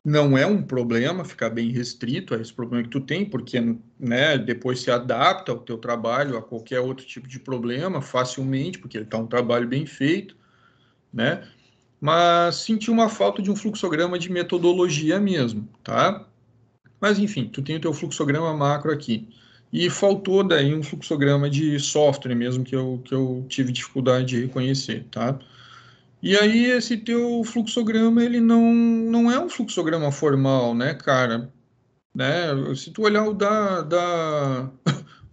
Não é um problema ficar bem restrito a esse problema que tu tem, porque, né, depois se adapta ao teu trabalho a qualquer outro tipo de problema facilmente, porque ele está um trabalho bem feito, né? Mas senti uma falta de um fluxograma de metodologia mesmo, tá? Mas, enfim, tu tem o teu fluxograma macro aqui. E faltou daí um fluxograma de software mesmo que eu tive dificuldade de reconhecer, tá? E aí esse teu fluxograma, ele não é um fluxograma formal, né, cara? Né? Se tu olhar o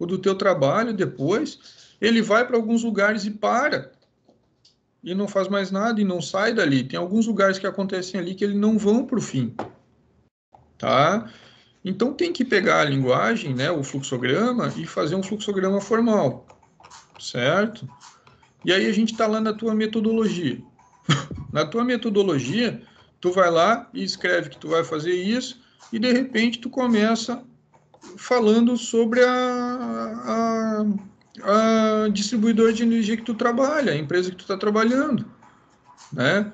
do teu trabalho depois, ele vai para alguns lugares e para. E não faz mais nada e não sai dali. Tem alguns lugares que acontecem ali que eles não vão para o fim, tá? Então, tem que pegar a linguagem, né, o fluxograma, e fazer um fluxograma formal, certo? E aí a gente está lá na tua metodologia. Na tua metodologia, tu vai lá e escreve que tu vai fazer isso, e de repente tu começa falando sobre a distribuidora de energia que tu trabalha, a empresa que tu está trabalhando, né?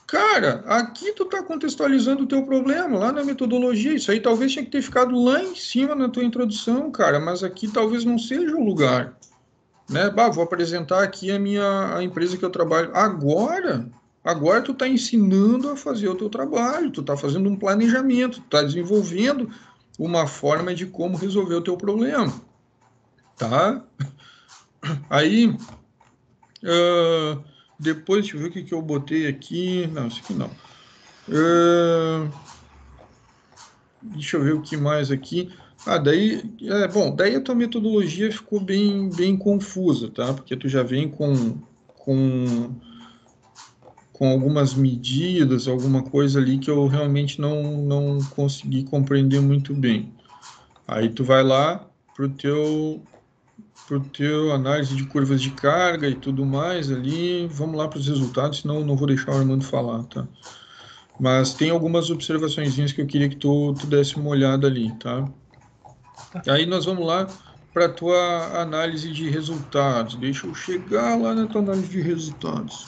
Cara, aqui tu está contextualizando o teu problema, lá na metodologia. Isso aí talvez tinha que ter ficado lá em cima na tua introdução, cara, mas aqui talvez não seja o lugar, né? Bah, vou apresentar aqui a empresa que eu trabalho. Agora tu está ensinando a fazer o teu trabalho, tu está fazendo um planejamento, tu está desenvolvendo uma forma de como resolver o teu problema, tá? Aí, uh, depois, deixa eu ver o que eu botei aqui. Não, isso aqui não. Deixa eu ver o que mais aqui. Daí a tua metodologia ficou bem confusa, tá? Porque tu já vem com, com algumas medidas, alguma coisa ali que eu realmente não consegui compreender muito bem. Aí tu vai lá pro teu análise de curvas de carga e tudo mais ali. Vamos lá para os resultados, senão eu não vou deixar o Armando falar, tá? Mas tem algumas observaçõezinhas que eu queria que tu desse uma olhada ali, tá? Aí nós vamos lá para a tua análise de resultados. Deixa eu chegar lá na tua análise de resultados.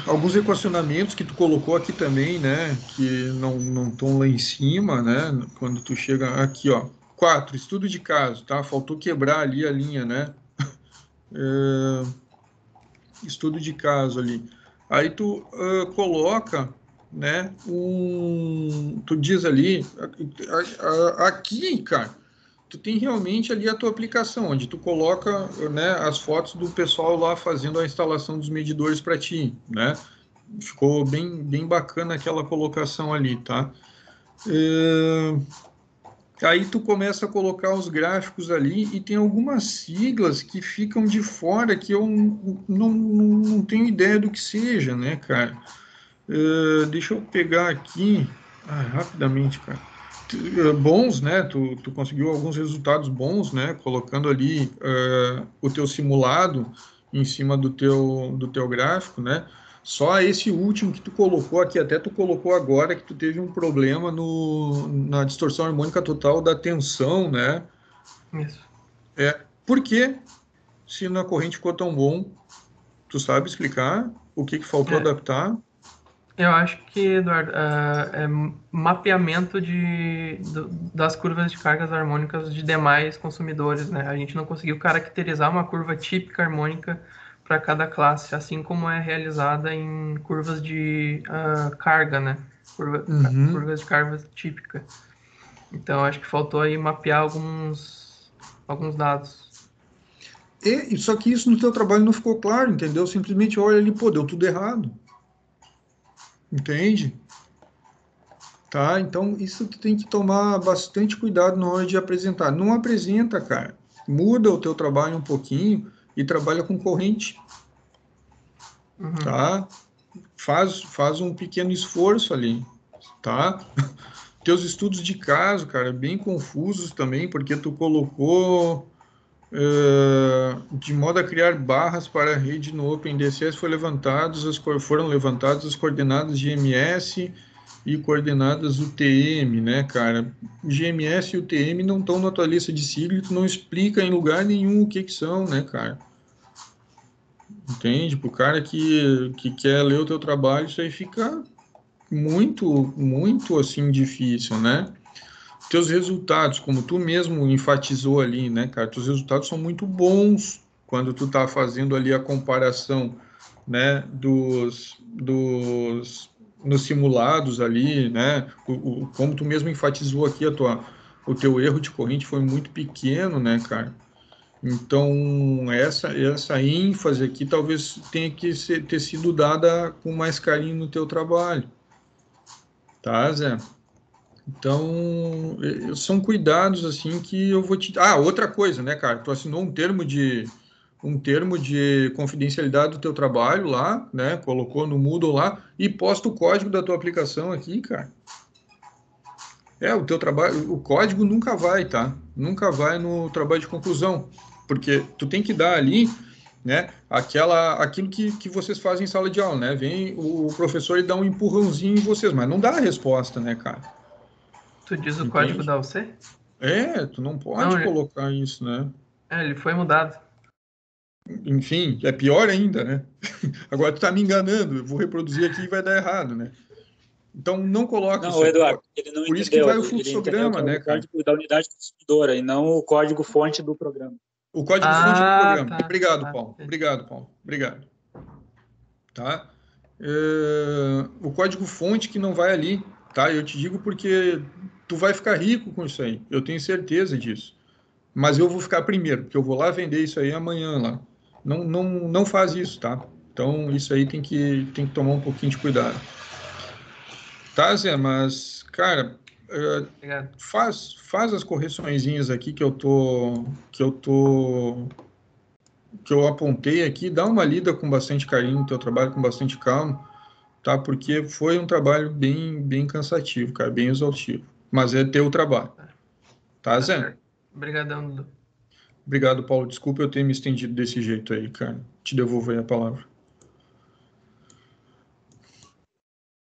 Alguns equacionamentos que tu colocou aqui também, né? Que não estão lá em cima, né? Quando tu chega aqui, ó. 4, estudo de caso, tá? Faltou quebrar ali a linha, né? Estudo de caso ali. Aí tu coloca, né? Tu diz ali, aqui, cara, tu tem realmente ali a tua aplicação, onde tu coloca, né, as fotos do pessoal lá fazendo a instalação dos medidores para ti, né? Ficou bem bacana aquela colocação ali, tá? Aí tu começa a colocar os gráficos ali e tem algumas siglas que ficam de fora que eu não tenho ideia do que seja, né, cara? Deixa eu pegar aqui rapidamente, cara. Bons, né? Tu conseguiu alguns resultados bons, né? Colocando ali o teu simulado em cima do teu gráfico, né? Só esse último que tu colocou aqui, até tu colocou agora que tu teve um problema na distorção harmônica total da tensão, né? Isso. Por que, se na corrente ficou tão bom, tu sabe explicar o que faltou adaptar? Eu acho que, Eduardo, é mapeamento das curvas de cargas harmônicas de demais consumidores, né? A gente não conseguiu caracterizar uma curva típica harmônica para cada classe, assim como é realizada em curvas de carga, né? Curvas de carga típica. Então, acho que faltou aí mapear alguns dados. Só que isso no teu trabalho não ficou claro, entendeu? Simplesmente olha ali, pô, deu tudo errado. Entende? Tá? Então, isso tu tem que tomar bastante cuidado na hora de apresentar. Não apresenta, cara. Muda o teu trabalho um pouquinho e trabalha com corrente. Tá? Faz um pequeno esforço ali, tá? Teus estudos de caso, cara, bem confusos também, porque tu colocou de modo a criar barras para a rede no OpenDCS foram levantadas as coordenadas GMS e coordenadas UTM, né, cara? O GMS e o UTM não estão na tua lista de sigla, tu não explica em lugar nenhum o que são, né, cara? Entende? Pro cara que quer ler o teu trabalho, isso aí fica muito, assim, difícil, né? Teus resultados, como tu mesmo enfatizou ali, né, cara? Teus resultados são muito bons quando tu tá fazendo ali a comparação, né, nos simulados ali, né? Como tu mesmo enfatizou aqui, o teu erro de corrente foi muito pequeno, né, cara? Então, essa ênfase aqui talvez tenha que ter sido dada com mais carinho no teu trabalho. Tá, Zé? Então, são cuidados, assim, que eu vou te... outra coisa, né, cara? Tu assinou um termo um termo de confidencialidade do teu trabalho lá, né? Colocou no Moodle lá e posta o código da tua aplicação aqui, cara. O teu trabalho, o código nunca vai, tá? Nunca vai no trabalho de conclusão, porque tu tem que dar ali, né? Aquilo que vocês fazem em sala de aula, né? Vem o professor e dá um empurrãozinho em vocês, mas não dá a resposta, né, cara? Tu diz o código Entende? da UC? Tu não pode Não, colocar isso, né? ele foi mudado. Enfim, é pior ainda, né? Agora tu tá me enganando, eu vou reproduzir aqui e vai dar errado, né? Então não coloca Não, isso o aí. Eduardo, ele não Por isso que entendeu. vai o Ele entendeu que fluxograma, é né, o cara? código da unidade consumidora e não o código-fonte do programa. O código-fonte do programa. Tá. Obrigado, Tá. Paulo. Obrigado, Paulo. Obrigado. Tá? O código-fonte que não vai ali, tá? Eu te digo porque tu vai ficar rico com isso aí. Eu tenho certeza disso. Mas eu vou ficar primeiro, porque eu vou lá vender isso aí amanhã lá. Não faz isso, tá? Então isso aí tem que tomar um pouquinho de cuidado. Tá, Zé? Mas, cara, Obrigado. faz as correçõezinhas aqui que eu apontei aqui, dá uma lida com bastante carinho no teu trabalho, com bastante calma, tá? Porque foi um trabalho bem cansativo, cara, bem exaustivo. Mas é teu trabalho. Tá, Zé? Certo. Obrigadão, Dudu. Obrigado, Paulo. Desculpa eu ter me estendido desse jeito aí, cara. Te devolvo aí a palavra.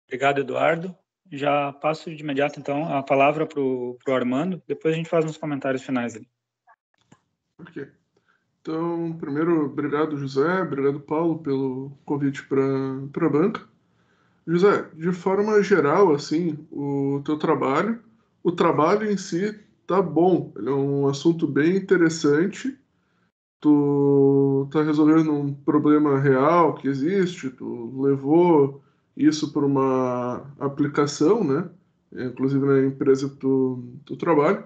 Obrigado, Eduardo. Já passo de imediato, então, a palavra para o Armando. Depois a gente faz uns comentários finais ali. Ok. Então, primeiro, obrigado, José. Obrigado, Paulo, pelo convite para a banca. José, de forma geral, assim, o trabalho em si tá bom. Ele é um assunto bem interessante. Tu tá resolvendo um problema real que existe, tu levou isso para uma aplicação, né? Inclusive na empresa que tu trabalha.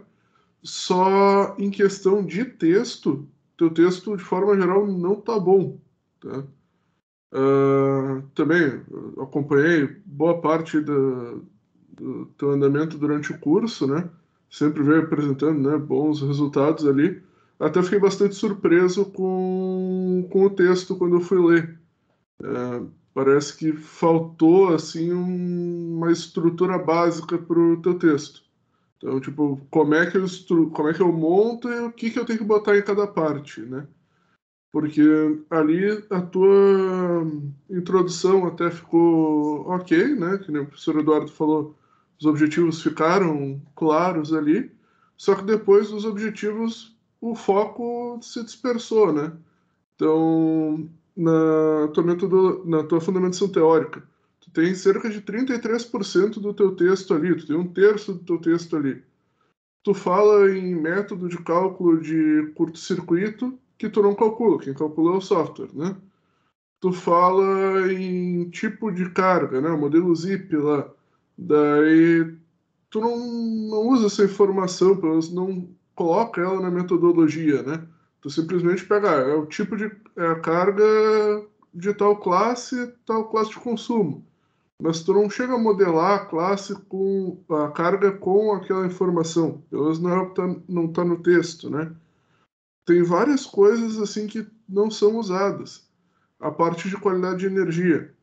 Só em questão de texto, teu texto, de forma geral, não tá bom, tá? Também acompanhei boa parte do teu andamento durante o curso, né? Sempre veio apresentando, né, bons resultados ali. Até fiquei bastante surpreso com o texto quando eu fui ler. Parece que faltou assim uma estrutura básica para o teu texto. Então, tipo, como é que eu monto e o que eu tenho que botar em cada parte, né? Porque ali a tua introdução até ficou ok, né? Que nem o professor Eduardo falou, os objetivos ficaram claros ali, só que depois dos objetivos o foco se dispersou, né? Então, na tua fundamentação teórica, tu tem cerca de 33% do teu texto ali, tu tem um terço do teu texto ali. Tu fala em método de cálculo de curto-circuito que tu não calcula, quem calcula é o software, né? Tu fala em tipo de carga, né? O modelo ZIP lá. Daí tu não usa essa informação, pelo menos não coloca ela na metodologia, né? Tu simplesmente pega, é o tipo de a carga de tal classe de consumo. Mas tu não chega a modelar a classe com a carga com aquela informação. Pelo menos não é o que não está no texto, né? Tem várias coisas assim que não são usadas. A parte de qualidade de energia.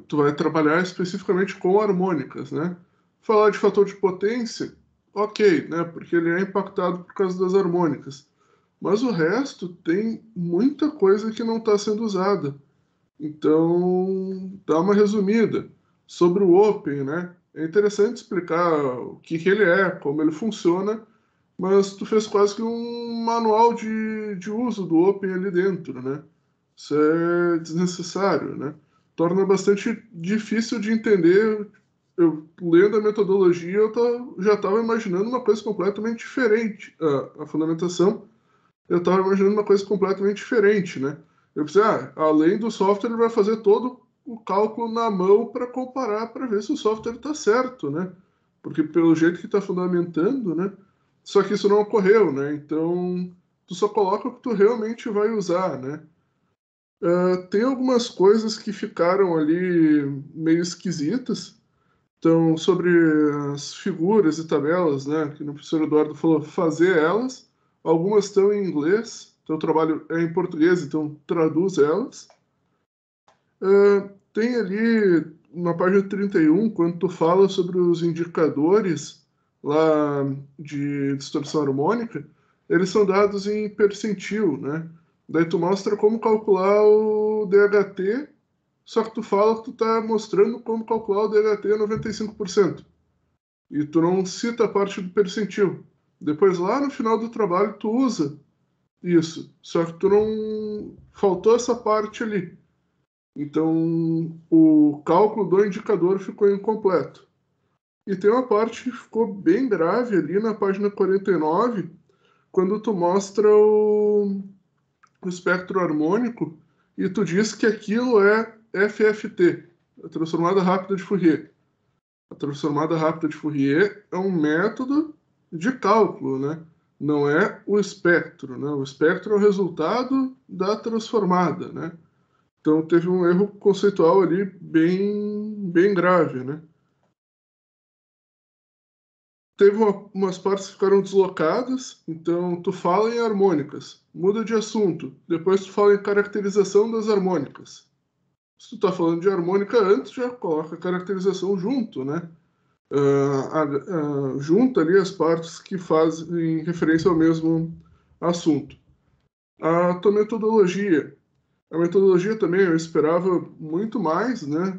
Tu vai trabalhar especificamente com harmônicas, né? Falar de fator de potência, ok, né? Porque ele é impactado por causa das harmônicas. Mas o resto tem muita coisa que não está sendo usada. Então, dá uma resumida sobre o Open, né? É interessante explicar o que ele é, como ele funciona, mas tu fez quase que um manual de uso do Open ali dentro, né? Isso é desnecessário, né? Torna bastante difícil de entender. Eu, lendo a metodologia, já estava imaginando uma coisa completamente diferente. A fundamentação, eu estava imaginando uma coisa completamente diferente, né? Eu pensei, além do software, ele vai fazer todo o cálculo na mão para comparar, para ver se o software está certo, né? Porque pelo jeito que está fundamentando, né? Só que isso não ocorreu, né? Então, tu só coloca o que tu realmente vai usar, né? Tem algumas coisas que ficaram ali meio esquisitas. Então, sobre as figuras e tabelas, né? Que o professor Eduardo falou, fazer elas. Algumas estão em inglês. teu trabalho é em português, então traduz elas. Tem ali, na página 31, quando tu fala sobre os indicadores lá de distorção harmônica, eles são dados em percentil, né? Daí tu mostra como calcular o DHT, só que tu fala que tu tá mostrando como calcular o DHT a 95%. E tu não cita a parte do percentil. Depois, lá no final do trabalho, tu usa isso. Só que tu não... faltou essa parte ali. Então, o cálculo do indicador ficou incompleto. E tem uma parte que ficou bem grave ali na página 49, quando tu mostra o espectro harmônico e tu diz que aquilo é FFT, a transformada rápida de Fourier. A transformada rápida de Fourier é um método de cálculo, né? Não é o espectro, né? O espectro é o resultado da transformada, né? Então teve um erro conceitual ali bem grave, né? Teve umas partes que ficaram deslocadas, então tu fala em harmônicas, muda de assunto, depois tu fala em caracterização das harmônicas. Se tu tá falando de harmônica antes, já coloca a caracterização junto, né? Junta ali as partes que fazem referência ao mesmo assunto. A tua metodologia. A metodologia também eu esperava muito mais, né?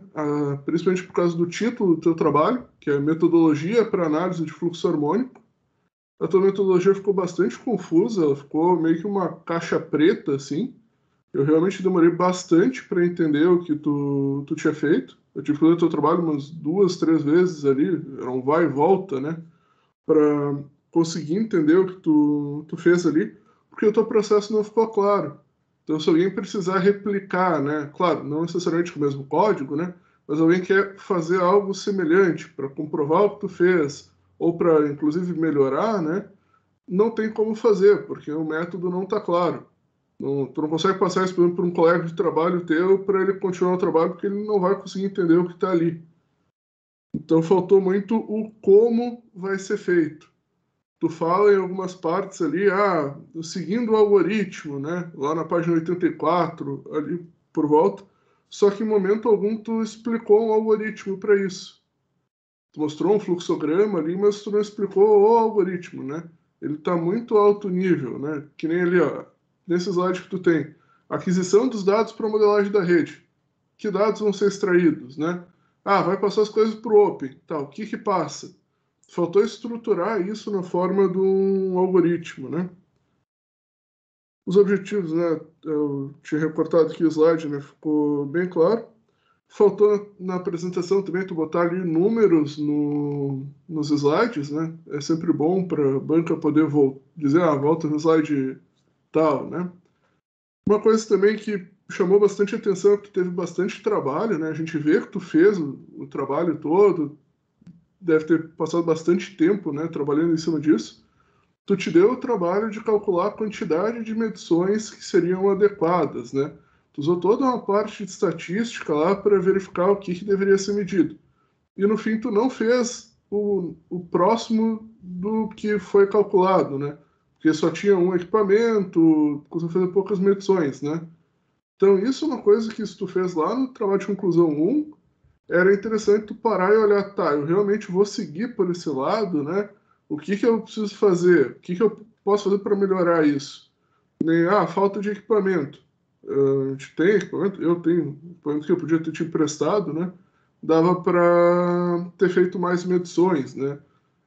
Principalmente por causa do título do teu trabalho, que é Metodologia para Análise de Fluxo Harmônico. A tua metodologia ficou bastante confusa, ela ficou meio que uma caixa preta, assim. Eu realmente demorei bastante para entender o que tu tinha feito. Eu tive que ler o teu trabalho umas 2, 3 vezes ali, era um vai e volta, né? Para conseguir entender o que tu fez ali, porque o teu processo não ficou claro. Então, se alguém precisar replicar, né? Claro, não necessariamente com o mesmo código, né? Mas alguém quer fazer algo semelhante para comprovar o que tu fez, ou para, inclusive, melhorar, né? Não tem como fazer, porque o método não está claro. Tu não consegue passar isso para um colega de trabalho teu para ele continuar o trabalho, porque ele não vai conseguir entender o que está ali. Então faltou muito o como vai ser feito. Tu fala em algumas partes ali, seguindo o algoritmo, né? Lá na página 84, ali por volta. Só que em momento algum tu explicou um algoritmo para isso. Tu mostrou um fluxograma ali, mas tu não explicou o algoritmo, né? Ele está muito alto nível, né? Que nem ali, ó, nesse slide que tu tem. Aquisição dos dados para modelagem da rede. Que dados vão ser extraídos, né? Vai passar as coisas para o Open. Tá, o que passa? Faltou estruturar isso na forma de um algoritmo, né? Os objetivos, né? Eu tinha recortado aqui o slide, né? Ficou bem claro. Faltou na apresentação também tu botar ali números nos slides, né? É sempre bom para a banca poder dizer, volta no slide tal, né? Uma coisa também que chamou bastante atenção é que tu teve bastante trabalho, né? A gente vê que tu fez o trabalho todo, deve ter passado bastante tempo, né, trabalhando em cima disso. Tu te deu o trabalho de calcular a quantidade de medições que seriam adequadas, né? Tu usou toda uma parte de estatística lá para verificar o que deveria ser medido. E no fim tu não fez o próximo do que foi calculado, né? Porque só tinha um equipamento, conseguiu fazer poucas medições, né? Então isso é uma coisa que se tu fez lá no trabalho de conclusão 1, era interessante tu parar e olhar, tá, eu realmente vou seguir por esse lado, né? O que eu preciso fazer? O que eu posso fazer para melhorar isso? Nem, falta de equipamento. A gente tem equipamento, eu tenho equipamento que eu podia ter te emprestado, né? Dava para ter feito mais medições, né?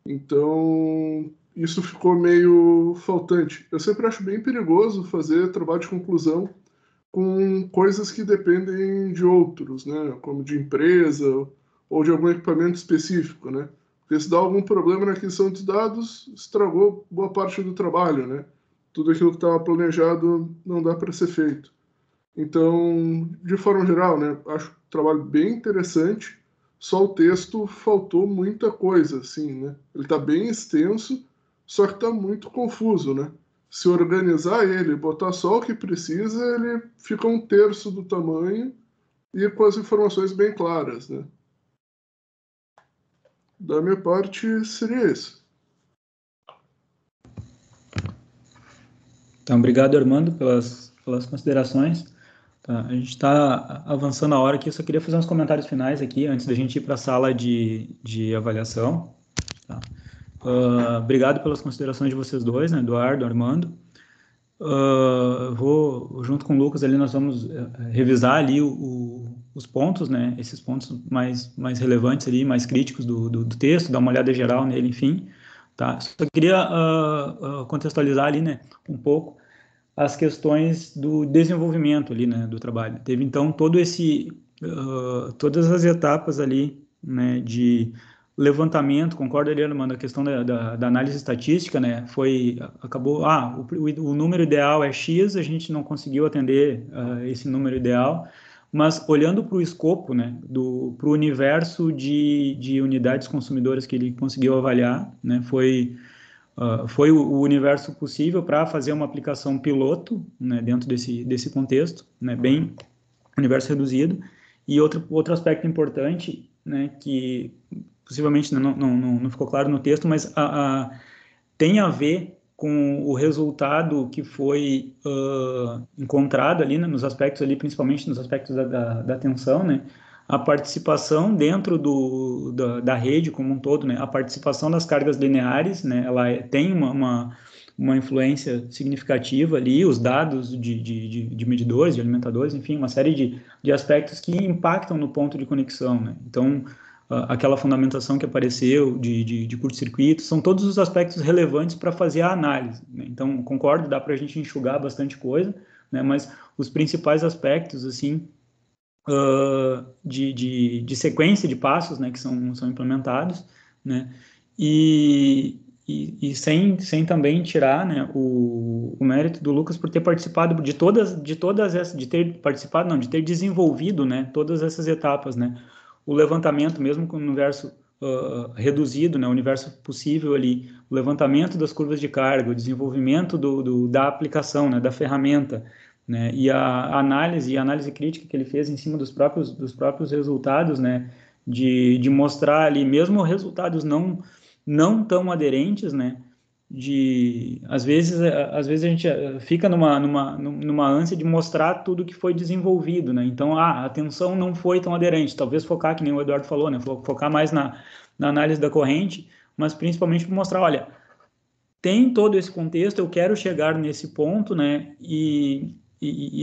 Então, isso ficou meio faltante. Eu sempre acho bem perigoso fazer trabalho de conclusão com coisas que dependem de outros, né? Como de empresa ou de algum equipamento específico, né? Porque se dá algum problema na aquisição de dados, estragou boa parte do trabalho, né? Tudo aquilo que estava planejado não dá para ser feito. Então, de forma geral, né? Acho o trabalho bem interessante, só o texto faltou muita coisa, assim, né? Ele está bem extenso, só que está muito confuso, né? Se organizar ele, botar só o que precisa, ele fica 1/3 do tamanho e com as informações bem claras, né? Da minha parte, seria isso. Então, obrigado, Armando, pelas considerações. Tá, a gente está avançando a hora aqui, eu só queria fazer uns comentários finais aqui, antes da gente ir para a sala de avaliação. Tá? Obrigado pelas considerações de vocês dois, né, Eduardo, Armando. Vou, junto com o Lucas, ali nós vamos revisar ali os pontos, né, esses pontos mais relevantes ali, mais críticos do texto, dar uma olhada geral nele, enfim. Tá? Só queria contextualizar ali, né, um pouco as questões do desenvolvimento ali, né, do trabalho. Teve, então, todas as etapas ali, né, de levantamento, concordo ali, Armando, a questão da análise estatística, né, acabou, o número ideal é X, a gente não conseguiu atender esse número ideal, mas olhando para o escopo, né, para o universo de unidades consumidoras que ele conseguiu avaliar, né, foi o universo possível para fazer uma aplicação piloto, né, dentro desse contexto, né, bem universo reduzido. E outro aspecto importante, né, que possivelmente não ficou claro no texto, mas tem a ver com o resultado que foi encontrado ali, né, nos aspectos ali, principalmente nos aspectos da atenção, né, a participação dentro da rede como um todo, né, a participação das cargas lineares, né, ela tem uma influência significativa ali, os dados de medidores, de alimentadores, enfim, uma série de aspectos que impactam no ponto de conexão, né? Então, aquela fundamentação que apareceu de curto-circuito, são todos os aspectos relevantes para fazer a análise, né? Então, concordo, dá para a gente enxugar bastante coisa, né? Mas os principais aspectos, assim, de sequência de passos, né, que são implementados, né? E sem também tirar, né, o mérito do Lucas por ter participado de ter desenvolvido, né, todas essas etapas, né, o levantamento mesmo com o universo reduzido, né, o universo possível ali, o levantamento das curvas de carga, o desenvolvimento da aplicação, né, da ferramenta, né, e a análise crítica que ele fez em cima dos próprios resultados, né, de mostrar ali, mesmo resultados não tão aderentes, né, às vezes a gente fica numa ânsia de mostrar tudo que foi desenvolvido, né, então a atenção não foi tão aderente, talvez focar, que nem o Eduardo falou, né, focar mais na análise da corrente, mas principalmente para mostrar, olha, tem todo esse contexto, eu quero chegar nesse ponto, né, e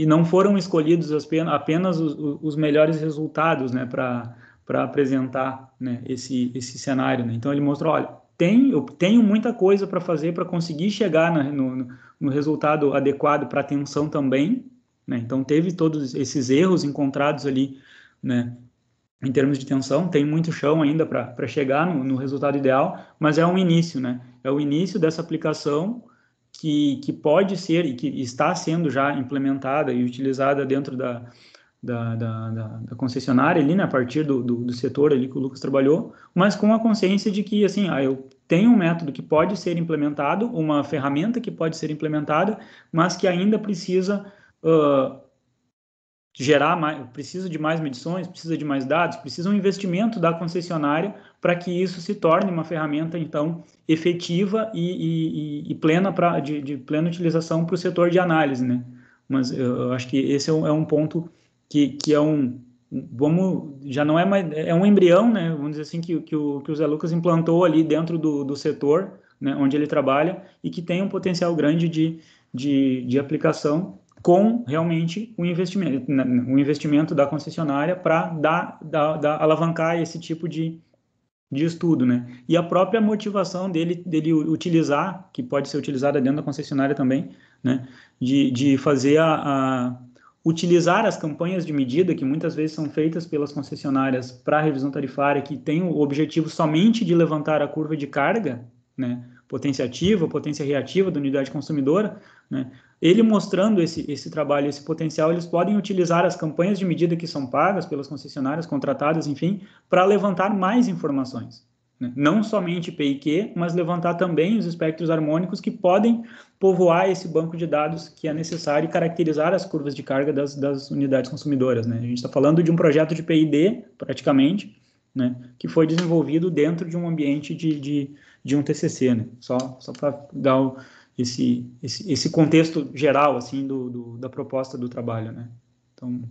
não foram escolhidos apenas os melhores resultados, né, para apresentar, né, esse cenário, né? Então ele mostrou, olha, eu tenho muita coisa para fazer para conseguir chegar no resultado adequado para a atenção também, né? Então teve todos esses erros encontrados ali, né, em termos de tensão, tem muito chão ainda para chegar no resultado ideal, mas é um início, né? É o início dessa aplicação que pode ser e que está sendo já implementada e utilizada dentro da concessionária ali, né, a partir do setor ali que o Lucas trabalhou, mas com a consciência de que, assim, eu tenho um método que pode ser implementado, uma ferramenta que pode ser implementada, mas que ainda precisa precisa de mais medições, precisa de mais dados, precisa um investimento da concessionária para que isso se torne uma ferramenta, então, efetiva e plena de plena utilização para o setor de análise, né? Mas eu acho que esse é um ponto que já não é mais, é um embrião, né? Vamos dizer assim, que o Zé Lucas implantou ali dentro do setor, né, onde ele trabalha, e que tem um potencial grande de aplicação, com realmente o investimento da concessionária para alavancar esse tipo de estudo, né? E a própria motivação dele utilizar, que pode ser utilizada dentro da concessionária também, né? De fazer utilizar as campanhas de medida que muitas vezes são feitas pelas concessionárias para a revisão tarifária, que tem o objetivo somente de levantar a curva de carga, né, potência ativa, potência reativa da unidade consumidora, né, ele mostrando esse trabalho, esse potencial, eles podem utilizar as campanhas de medida que são pagas pelas concessionárias, contratadas, enfim, para levantar mais informações, né? Não somente P e Q, mas levantar também os espectros harmônicos que podem povoar esse banco de dados que é necessário e caracterizar as curvas de carga das unidades consumidoras, né? A gente está falando de um projeto de P&D, praticamente, né, que foi desenvolvido dentro de um ambiente de um TCC, né? Só para esse contexto geral, assim, da proposta do trabalho, né? Então,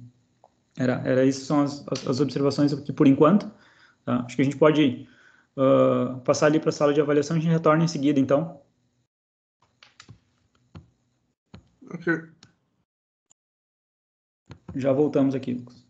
isso são as observações aqui por enquanto. Tá? Acho que a gente pode passar ali para a sala de avaliação, a gente retorna em seguida, então. Ok. Já voltamos aqui, Lucas.